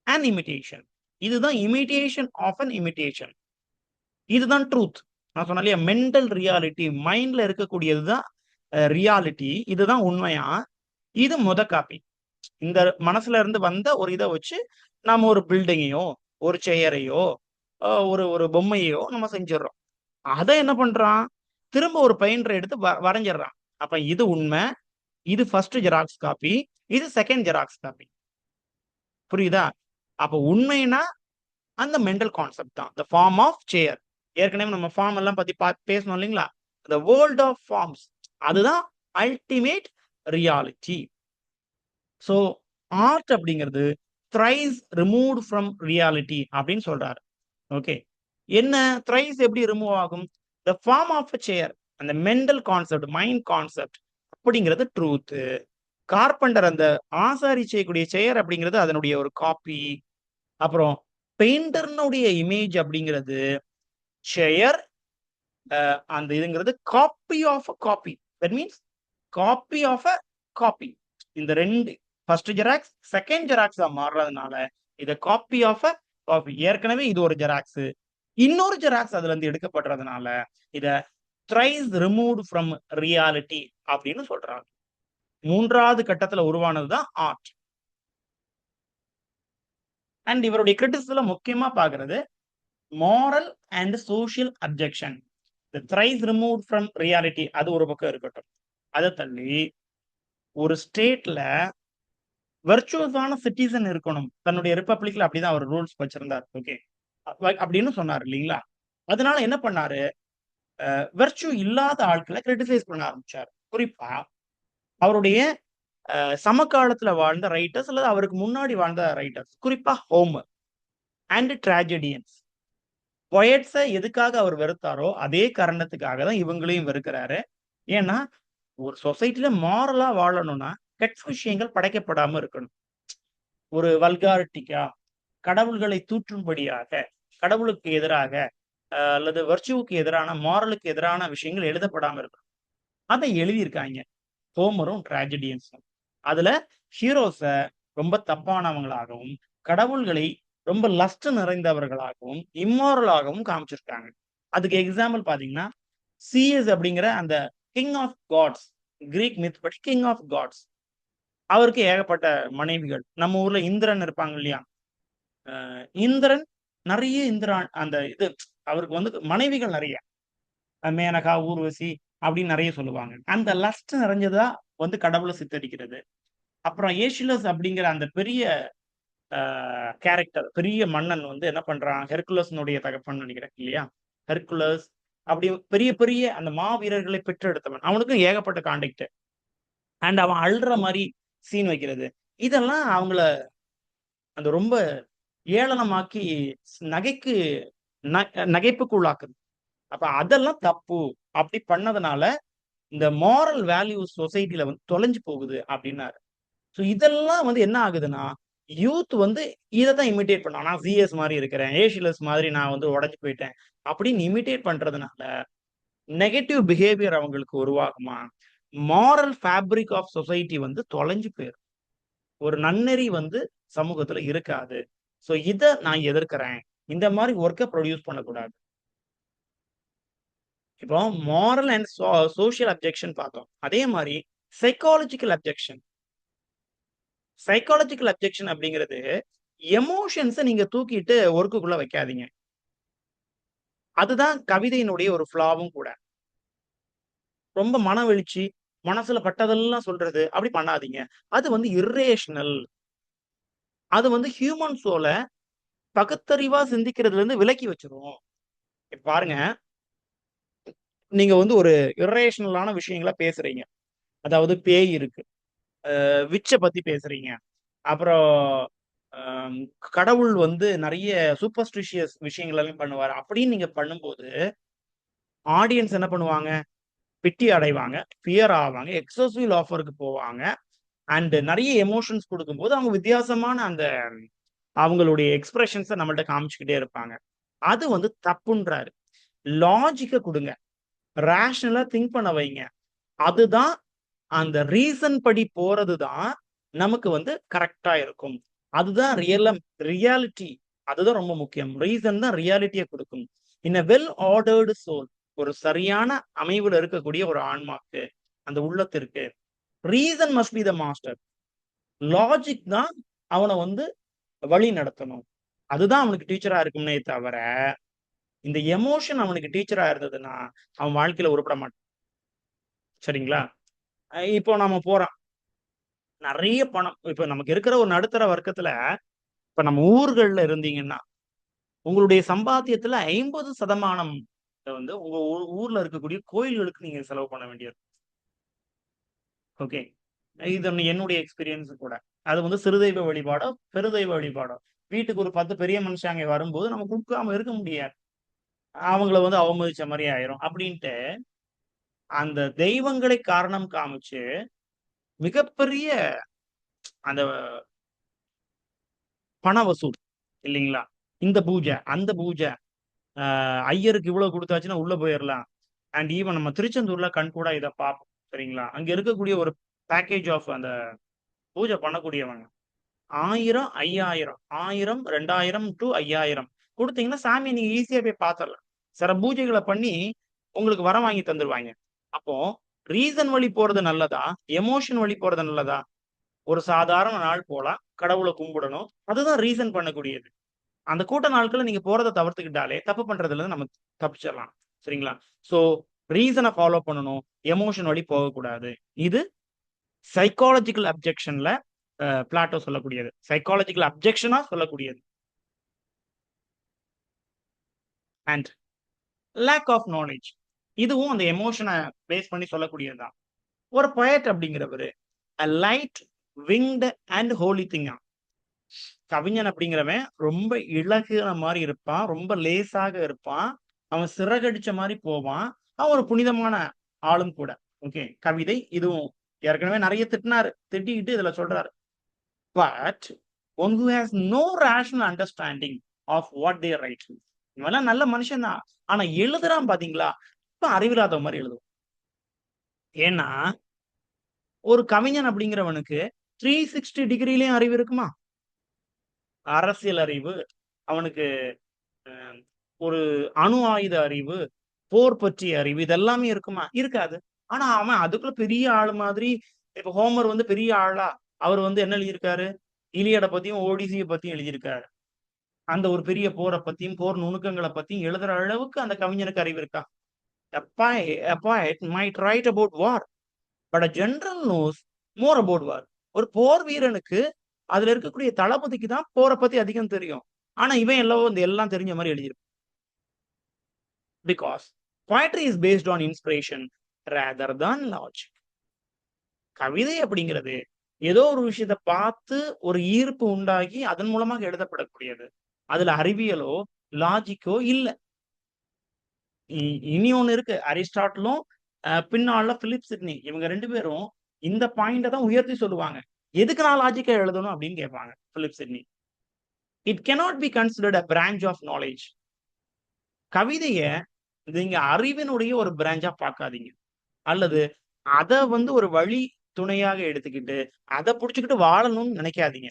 an imitation. இதுதான் இமிடேஷன் ஆஃப் அன் இமிடேஷன். இதுதான் ட்ரூத். நான் சொன்னேன் இல்லையா? மென்டல் ரியாலிட்டி மைண்ட்ல இருக்கக்கூடியது தான் ரியாலிட்டி. இதுதான் உண்மையா? இது காப்பி. இந்த மனசுல இருந்து வந்த ஒரு இத வச்சு நாம ஒரு பில்டிங்கையோ, ஒரு செயரையோ, ஒரு ஒரு பொம்மையோ நம்ம செஞ்சுடுறோம். அத என்ன பண்றான்? திரும்ப ஒரு பெயிண்டர் எடுத்து வரைஞ்சிடுறான். அப்ப இது உண்மை. இது ஃபர்ஸ்ட் ஜெராக்ஸ் காப்பி. இது செகண்ட் ஜெராக்ஸ் காப்பி. புரியுதா? அப்ப உண்மைன்னா அந்த மெண்டல் கான்செப்ட் தான். The form of chair. ஏற்கனவே நம்ம ஃபார்ம் எல்லாம் பத்தி பேசணும் இல்லைங்களா? The world of forms. அதுதான் அல்டிமேட் ரியாலிட்டி. சோ ஆர்ட் அப்படிங்கிறது thrice removed from reality அப்படின்னு சொல்றாரு. ஓகே. என்ன thrice எப்படி ரிமூவ் ஆகும்? the form of a chair. அந்த மெண்டல் கான்செப்ட், மைண்ட் கான்செப்ட் அப்படிங்கிறது ட்ரூத். கார்பெண்டர் அந்த ஆசாரி செய்யக்கூடிய செயர் அப்படிங்கிறது அதனுடைய ஒரு காப்பி. அப்புறம் பெயிண்டர்னுடைய இமேஜ் அப்படிங்கிறது ஷேர். அந்த இதுங்கிறது copy of a copy. That means copy of a copy. இந்த 2 ஃபர்ஸ்ட் ஜெராக்ஸ், செகண்ட் ஜெராக்ஸா மாறுறதுனால இத காப்பி ஆஃப் அ காப்பி. ஏற்கனவே இது ஒரு ஜெராக்ஸ். இன்னொரு ஜெராக்ஸ் அதுல இருந்து எடுக்கப்படுறதுனால இத thrice removed from reality அப்படின்னு சொல்றாங்க. 3வது கட்டத்துல உருவானது தான் ஆர்ட். அண்ட் இவருடைய கிரிட்டிசிசம்ல முக்கியமா பார்க்கிறது moral and social objection. The thrice removed from reality அது ஒரு பக்கம் இருக்கட்டும். அத தள்ளி ஒரு ஸ்டேட்ல வெர்ச்சுவஸான சிட்டிசன் இருக்கணும். தன்னுடைய ரிப்பப்ளிக்ல அப்படிதான் அவர் ரூல்ஸ் வச்சிருந்தார். ஓகே. அப்படின்னு சொன்னார் இல்லீங்களா? அதனால என்ன பண்ணாரு? வெர்ச்சு இல்லாத ஆட்கள கிரிட்டிசைஸ் பண்ண ஆரம்பிச்சார். குறிப்பா அவருடைய சமகாலத்துல வாழ்ந்த ரைட்டர்ஸ் அல்லது அவருக்கு முன்னாடி வாழ்ந்த ரைட்டர்ஸ். குறிப்பா ஹோமர் அண்ட் ட்ராஜடியன்ஸ். பொயட்ஸ எதுக்காக அவர் வெறுத்தாரோ, அதே காரணத்துக்காக தான் இவங்களையும் வெறுக்கிறாரு. ஏன்னா, ஒரு சொசைட்டில மாரலா வாழணும்னா, கெட்ட விஷயங்கள் படைக்கப்படாம இருக்கணும். ஒரு வல்காரிட்டிக்கா, கடவுள்களை தூற்றும்படியாக, கடவுளுக்கு எதிராக, அல்லது வெர்ச்சுவுக்கு எதிரான, மாரலுக்கு எதிரான விஷயங்கள் எழுதப்படாம இருக்கணும். அத எழுதியிருக்காய்ங்க. ஹோமரும், ட்ராஜடியன்ஸும். அதுல ஹீரோஸ ரொம்ப தப்பானவங்களாகவும், கடவுள்களை ரொம்ப லஸ்ட் நிறைந்தவர்களாகவும், இம்மாரலாகவும் காமிச்சிருக்காங்க. அதுக்கு எக்ஸாம்பிள் பார்த்தீங்கன்னா, சிஎஸ் அப்படிங்கிற அந்த king of gods, Greek myth படி கிங் ஆஃப் காட்ஸ். அவருக்கு ஏகப்பட்ட மனைவிகள். நம்ம ஊர்ல இந்திரன் இருப்பாங்க இல்லையா? அ இந்திரன் நெறைய இந்திரான் அந்த இது அவருக்கு வந்து மனைவிகள் நெறைய. மேனகா, ஊர்வசி அப்படின்னு நெறைய சொல்லுவாங்க. அந்த லஸ்ட் நிறைஞ்சதா வந்து கடவுள சித்தரிக்கிறது. அப்புறம் ஏஷிலஸ் அப்படிங்கிற அந்த பெரிய அ கேரக்டர், பெரிய மன்னன் வந்து என்ன பண்றான், ஹெர்குலஸ்னுடைய தகப்பன்னு நெனைக்கிறேன் இல்லையா? ஹெர்குலஸ் அப்படி பெரிய பெரிய அந்த மாவீரர்களை பெற்றெடுத்தவன். அவனுக்கும் ஏகப்பட்ட கான்டெக்ட். அண்ட் அவன் அழுற மாரி சீன் வைக்கிறது. இதெல்லாம் அவங்கள அந்த ரொம்ப ஏளனமாக்கி நகைக்கு ந நகைப்புக்கு உள்ளாக்குது. அப்ப அதெல்லாம் தப்பு. அப்படி பண்ணதுனால, இந்த மாரல் வேல்யூஸ் சொசைட்டில வந்து தொலைஞ்சு போகுது அப்டின்னாரு. ஸோ இதெல்லாம் வந்து என்ன ஆகுதுன்னா, யூத் வந்து இதத்தான் இமிட்டேட் பண்ணான். நான் சிஎஸ் மாரி இருக்கிறேன். ஏஷிலஸ் மாதிரி நான் வந்து உடைஞ்சு போயிட்டேன். அப்படின்னு இமிட்டேட் பண்றதுனால, நெகட்டிவ் பிஹேவியர் அவங்களுக்கு உருவாகுமா? மாரல் ஃபேப்ரிக் ஆஃப் சொசைட்டி வந்து தொலைஞ்சு போயிரும். ஒரு நன்னெறி வந்து சமூகத்துல இருக்காது. ஸோ இத நான் எதிர்க்கிறேன். இந்த மாரி வொர்க்க புரொடியூஸ் பண்ணக்கூடாது. இப்போ மாரல் அண்ட் சோசியல் அப்ஜெக்ஷன் பார்த்தோம். அதே மாரி சைக்காலஜிக்கல் அப்ஜெக்ஷன். சைக்காலஜிக்கல் அப்ஜெக்ஷன் அப்படிங்கிறது, எமோஷன்ஸ நீங்க தூக்கிட்டு ஒர்க்குக்குள்ள வைக்காதீங்க. அதுதான் கவிதையினுடைய ஒரு ஃப்ளாவும் கூட. ரொம்ப மனவெழுச்சி, மனசுல பட்டதெல்லாம் சொல்றது, அப்படி பண்ணாதீங்க. அது வந்து இர்ரேஷனல். அது வந்து ஹியூமன் சோல பகுத்தறிவா சிந்திக்கிறதுலருந்து விலக்கி வச்சுரும். இப்ப பாருங்க, நீங்க வந்து ஒரு இர்ரேஷனலான விஷயங்கள பேசுறீங்க. அதாவது பேய் இருக்கு. விட்ச்ச பத்தி பேசுறீங்க. அப்புறம் அம் கடவுள் வந்து நெறைய சூப்பர்ஸ்டிஷியஸ் விஷயங்கள் எல்லாம் பண்ணுவாரு. அப்படின்னு நீங்க பண்ணும்போது, ஆடியன்ஸ் என்ன பண்ணுவாங்க? பிட்டி அடைவாங்க, ஃபியர் ஆவாங்க, எக்ஸசிவ் லாஃப்டருக்கு போவாங்க. அண்ட் நெறைய எமோஷன்ஸ் குடுக்கும்போது, அவங்க வித்தியாசமான அந்த அவங்களுடைய எக்ஸ்பிரஷன்ஸ நம்மள்ட்ட காமிச்சுக்கிட்டே இருப்பாங்க. அது வந்து தப்புன்றாரு. லாஜிக்க குடுங்க. ரேஷனலா திங்க் பண்ண வைங்க. அதுதான் அந்த ரீசன் படி போறது தான் நமக்கு வந்து கரெக்ட்டா இருக்கும். அதுதான் ரியாலிட்டி. அதுதான் ரொம்ப முக்கியம். ரீசன் தான் ரியாலிட்டிய குடுக்கும். இன் எ வெல் ஆர்டர்டு சோல் ஒரு சரியான அமைவுல இருக்கக்கூடிய ஒரு ஆன்மாக்கு, அந்த உள்ளத்திற்கு, reason must be the master. Logic தான் அவன வந்து வழி நடத்தணும். அதுதான் அவனுக்கு டீச்சரா இருக்கும்னே தவிர, இந்த எமோஷன் அவனுக்கு டீச்சரா இருந்ததுன்னா, அவன் வாழ்க்கையில உருப்பட மாட்டான். சரிங்களா? இப்போ நம்ம போறோம். நெறைய பணம். இப்ப நமக்கு இருக்கிற ஒரு நடுத்தர வர்க்கத்துல, இப்ப நம்ம ஊர்கள்ல இருந்தீங்கன்னா, உங்களுடைய சம்பாத்தியத்துல 50% வந்து உங்க ஊர்ல இருக்கக்கூடிய கோயில்களுக்கு நீங்க செலவு பண்ண வேண்டியது. ஓகே. இது என்னுடைய எக்ஸ்பீரியன்ஸ் கூட. அது வந்து சிறுதெய்வ வழிபாடோ, பெருதெய்வ வழிபாடோ. வீட்டுக்கு ஒரு 10 பெரிய மனுஷங்க வரும்போது நம்ம குடுக்காம இருக்க முடியாது. அவங்கள வந்து அவமதிச்ச மாரி ஆயிரும். அப்படின்ட்டு அந்த தெய்வங்களை காரணம் காமிச்சு, மிகப்பெரிய அந்த பண வசூல் இல்லீங்களா? இந்த பூஜை, அந்த பூஜை. ஐயருக்கு இவ்வளோ குடுத்தாச்சுன்னா உள்ள போயிரலாம். அண்ட் ஈவன் நம்ம திருச்செந்தூர்ல கண்கூடா இத பார்ப்போம். சரிங்களா? அங்க இருக்கக்கூடிய ஒரு பேக்கேஜ் ஆஃப் அந்த பூஜை பண்ணக்கூடியவங்க. 1000, 5000, 1000, 2000 டூ 5000 குடுத்தீங்கன்னா, சாமிய நீங்க ஈஸியா போய் பார்த்துரலாம். சில பூஜைகள பண்ணி உங்களுக்கு வரம் வாங்கி தந்துருவாய்ங்க. அப்போ ரீசன் வழி போறது நல்லதா? எமோஷன் வழி போறது நல்லதா? ஒரு சாதாரண நாள் போலாம். கடவுள கும்பிடணும். அதுதான் ரீசன் பண்ணக்கூடியது. அந்த கூட்ட நாட்கள்ல நீங்க போறத தவிர்த்துக்கிட்டாலே, தப்பு பண்றதுலருந்து நம்ம தப்பிச்சிடலாம். சரிங்களா? ஸோ ரீசன ஃபாலோ பண்ணணும். எமோஷன் வழி போகக்கூடாது. இது சைக்காலஜிக்கல் அப்ஜெக்ஷன்ல பிளாட்டோ சொல்லக்கூடியது. சைக்காலஜிக்கல் அப்ஜெக்ஷனா சொல்லக்கூடியது. And lack of knowledge. இதுவும் அந்த எமோஷன பேஸ் பண்ணி சொல்லக்கூடியது தான். ஒரு பொயட் அப்படிங்கிறவரு, "a light winged and holy திங்கா." கவிஞன் அப்படிங்கிறவன் ரொம்ப இளகுன மாரி இருப்பான். ரொம்ப லேசாக இருப்பான். அவன் சிறகடிச்ச மாரி போவான். அவன் ஒரு புனிதமான ஆளும் கூட. ஓகே. கவிதை இதுவும் ஏற்கனவே நெறைய திட்டினாரு. திட்டிக்கிட்டு இதுல சொல்றாரு. But one who has no rational understanding of what they write. இவன்லாம் நல்ல மனுஷன் தான். ஆனா எழுதுறான் பாத்தீங்களா? ரொம்ப அறிவில்லாதவன் மாரி எழுதுவான். ஏன்னா, ஒரு கவிஞன் அப்படிங்கிறவனுக்கு 360 டிகிரிலையும் அறிவு இருக்குமா? அரசியல் அறிவு, அவனுக்கு ஒரு அணு ஆயுத அறிவு, போர் பற்றிய அறிவு, இதெல்லாமே இருக்குமா? இருக்காது. ஆனா அவன் அதுக்குள்ள பெரிய ஆளு மாதிரி, இப்ப ஹோமர் வந்து பெரிய ஆளா? அவர் வந்து என்ன எழுதியிருக்காரு? இலியட பத்தியும், ஓடிசிய பத்தியும் எழுதியிருக்காரு. அந்த ஒரு பெரிய போர பத்தியும், போர் நுணுக்கங்கள பத்தியும் எழுதுற அளவுக்கு அந்த கவிஞனுக்கு அறிவு இருக்கா? A poet might write about war, but a general knows more about war. ஒரு போர் வீரனுக்கு அதுல இருக்கக்கூடிய தளபதிக்கு தான் போர பத்தி அதிகம் தெரியும். ஆனா இவன் எல்லாம் தெரிஞ்ச மாரி எழுதியிருப்பான். Because poetry is based on inspiration rather than logic. கவிதை அப்படிங்கிறது ஏதோ ஒரு விஷயத்த பார்த்து ஒரு ஈர்ப்பு உண்டாகி அதன் மூலமாக எழுதப்படக்கூடியது. அதுல அறிவியலோ, லாஜிக்கோ இல்ல. இனி ஒண்ணு இருக்கு. அரிஸ்டாட்டிலும், பின்னால பிலிப் சிட்னி இவங்க 2 பேரும் இந்த பாயிண்ட்ட தான் உயர்த்தி சொல்லுவாங்க. எதுக்கு நான் லாஜிக்கா எழுதணும் அப்படின்னு கேட்பாங்க Philip Sidney. It cannot be considered a branch of knowledge. கவிதைய நீங்க அறிவினுடைய ஒரு பிரான்ச்சா பார்க்காதீங்க. அல்லது அத வந்து ஒரு வழி துணையாக எடுத்துக்கிட்டு, அத புடிச்சுக்கிட்டு வாழணும்னு நினைக்காதீங்க.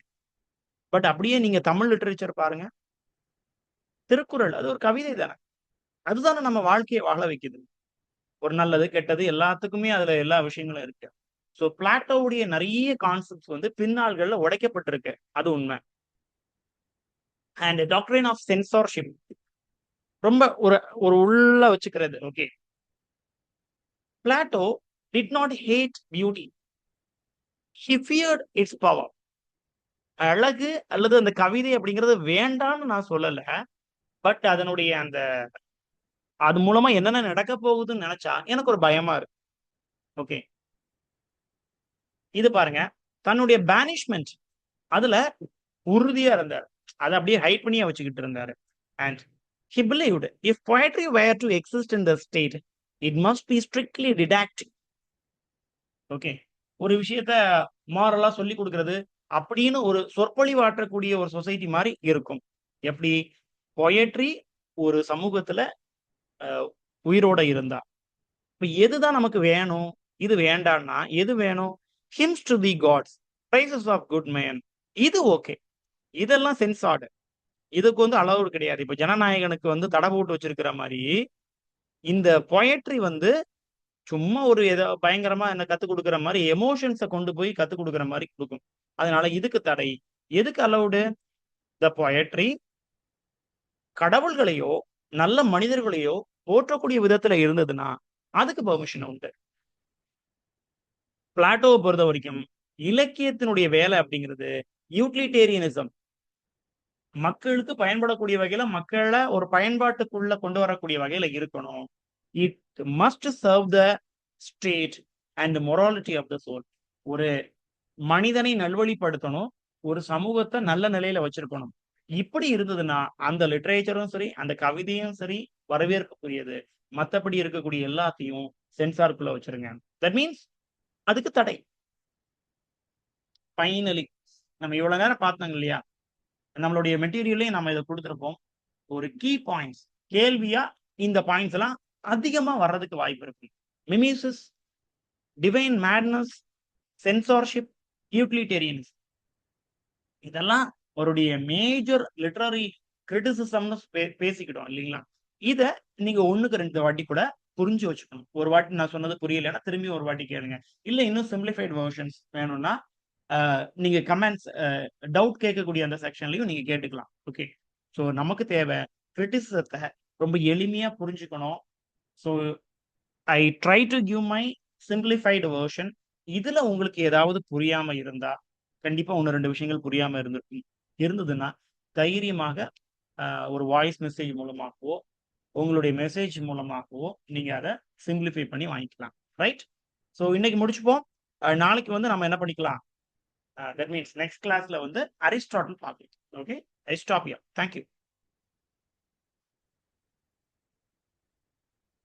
பட் அப்படியே நீங்க தமிழ் லிட்டரேச்சர் பாருங்க. திருக்குறள் அது ஒரு கவிதை தானே. அதுதானே நம்ம வாழ்க்கைய வாழ வைக்குது. ஒரு நல்லது, கெட்டது எல்லாத்துக்குமே அதுல எல்லா விஷயங்களும் இருக்கு. சோ பிளாட்டோவுடைய நெறைய கான்செப்ட்ஸ் வந்து பின்னாள்கள்ல உடைக்கப்பட்டிருக்கு. அது உண்மை. அண்ட் டாக்ட்ரின் ஆஃப் சென்சார்ஷிப் ரொம்ப ஒரு ஒரு உள்ள வச்சுக்கிறது. Okay. Plato did not hate beauty. He feared its power. அழகு அல்லது அந்த கவிதை அப்படிங்கிறது வேண்டான்னு நான் சொல்லல. பட் அதனுடைய அந்த அது மூலமா என்னென்ன நடக்க போகுதுன்னு நினைச்சா எனக்கு ஒரு பயமா இருக்கு. ஓகே. இது பாருங்க. தன்னுடைய பேனிஷ்மென்ட் அதுல உறுதியா இருந்தார். அத அப்படியே ஹைட் பண்ணியே வச்சுக்கிட்டு இருந்தாரு. And he believed if poetry were to exist in the state, it must be strictly didactic. Okay. ஒரு விஷயத்த மாரலா சொல்லிக் கொடுக்கிறது அப்படின்னு ஒரு சொற்பொழிவாற்றக்கூடிய ஒரு சொசைட்டி மாரி இருக்கும். எப்படி? பொயட்ரி ஒரு சமூகத்துல உயிரோட இருந்தா. இப்ப எதுதான் நமக்கு வேணும்? இது வேண்டான்னா, எது வேணும்? Hymns to the gods, praises of good man. இது ஓகே. இதெல்லாம் சென்சார்டு. இதுக்கு வந்து அலவுட் கிடையாது. இப்ப ஜனநாயகனுக்கு வந்து தடை போட்டு வச்சிருக்கிற மாரி, இந்த பொயட்ரி வந்து சும்மா ஒரு ஏதோ பயங்கரமா என்ன கத்துக் குடுக்குற மாரி, எமோஷன்ஸ கொண்டு போய் கத்துக் குடுக்குற மாரி குடுக்கும். அதனால இதுக்கு தடை. எதுக்கு அலவுடு? த பொயட்ரி கடவுள்களையோ, நல்ல மனிதர்களையோ போற்றக்கூடிய விதத்துல இருந்ததுன்னா, அதுக்கு பெர்மிஷன் உண்டு. பிளாட்டோவ பொறுத்தவரைக்கும், இலக்கியத்தினுடைய வேலை அப்படிங்கிறது யூட்டிலிட்டேரியனிசம். மக்களுக்கு பயன்படக்கூடிய வகையில, மக்கள ஒரு பயன்பாட்டுக்குள்ள கொண்டு வரக்கூடிய வகையில இருக்கணும். It must serve the state and morality of the soul. ஒரு மனிதனை நல்வழிப்படுத்தணும். ஒரு சமூகத்த நல்ல நிலையில வச்சிருக்கணும். இப்படி இருந்ததுன்னா, அந்த லிட்டரேச்சரும் சரி, அந்த கவிதையும் சரி வரவேற்கக்கூடியது. மத்தபடி இருக்கக்கூடிய எல்லாத்தையும் சென்சார்க்குள்ள வச்சுருங்க. தட் மீன்ஸ் அதுக்கு தடை. ஃபைனலி நம்ம இவ்வளவு நேரம் பார்த்தோங்க இல்லையா? நம்மளுடைய மெட்டீரியல்லயும் நம்ம இத குடுத்திருப்போம். ஒரு கீ பாயிண்ட்ஸ் கேள்வியா இந்த பாயிண்ட்ஸ் எல்லாம் அதிகமா வர்றதுக்கு வாய்ப்பு இருக்கு. மிமிசிஸ், டிவைன் மேட்னஸ், சென்சார்ஷிப், யூட்டிலிட்டேரியனிசம். இதெல்லாம் அவருடைய மேஜர் லிட்டரரி கிரிட்டிசிசம்னு பேசிக்கிட்டோம் இல்லைங்களா? இத நீங்க 1க்கு 2 வாட்டி கூட புரிஞ்சு வச்சுக்கணும். ஒரு வாட்டி நான் சொன்னது புரியலன்னா திரும்பி ஒரு வாட்டி கேளுங்க. இல்ல இன்னும் சிம்ப்ளிஃபைட் வெர்ஷன்ஸ் வேணும்னா நீங்க கமெண்ட்ஸ் டவுட் கேட்கக்கூடிய அந்த செக்ஷன்லயும் நீங்க கேட்டுக்கலாம். ஓகே. சோ நமக்கு தேவை கிரிட்டிசிசத்த ரொம்ப எளிமையா புரிஞ்சுக்கணும். So I try to give my simplified version. இதுல உங்களுக்கு ஏதாவது புரியாம இருந்தா, கண்டிப்பா 1, 2 விஷயங்கள் புரியாம இருந்ததுன்னா, தைரியமாக ஒரு வாய்ஸ் மெசேஜ் மூலமாகவோ, உங்களுடைய மெசேஜ் மூலமாகவோ நீங்க அத சிம்ப்ளிஃபை பண்ணி வாங்கிக்கலாம். ரைட்? சோ இன்னைக்கு முடிச்சுப்போம். நாளைக்கு வந்து நம்ம என்ன பண்ணிக்கலாம்? தட் மீன்ஸ் நெக்ஸ்ட் கிளாஸ்ல வந்து அரிஸ்டாட்டில் பார்க்கலாம். Okay? I stop here. Thank you.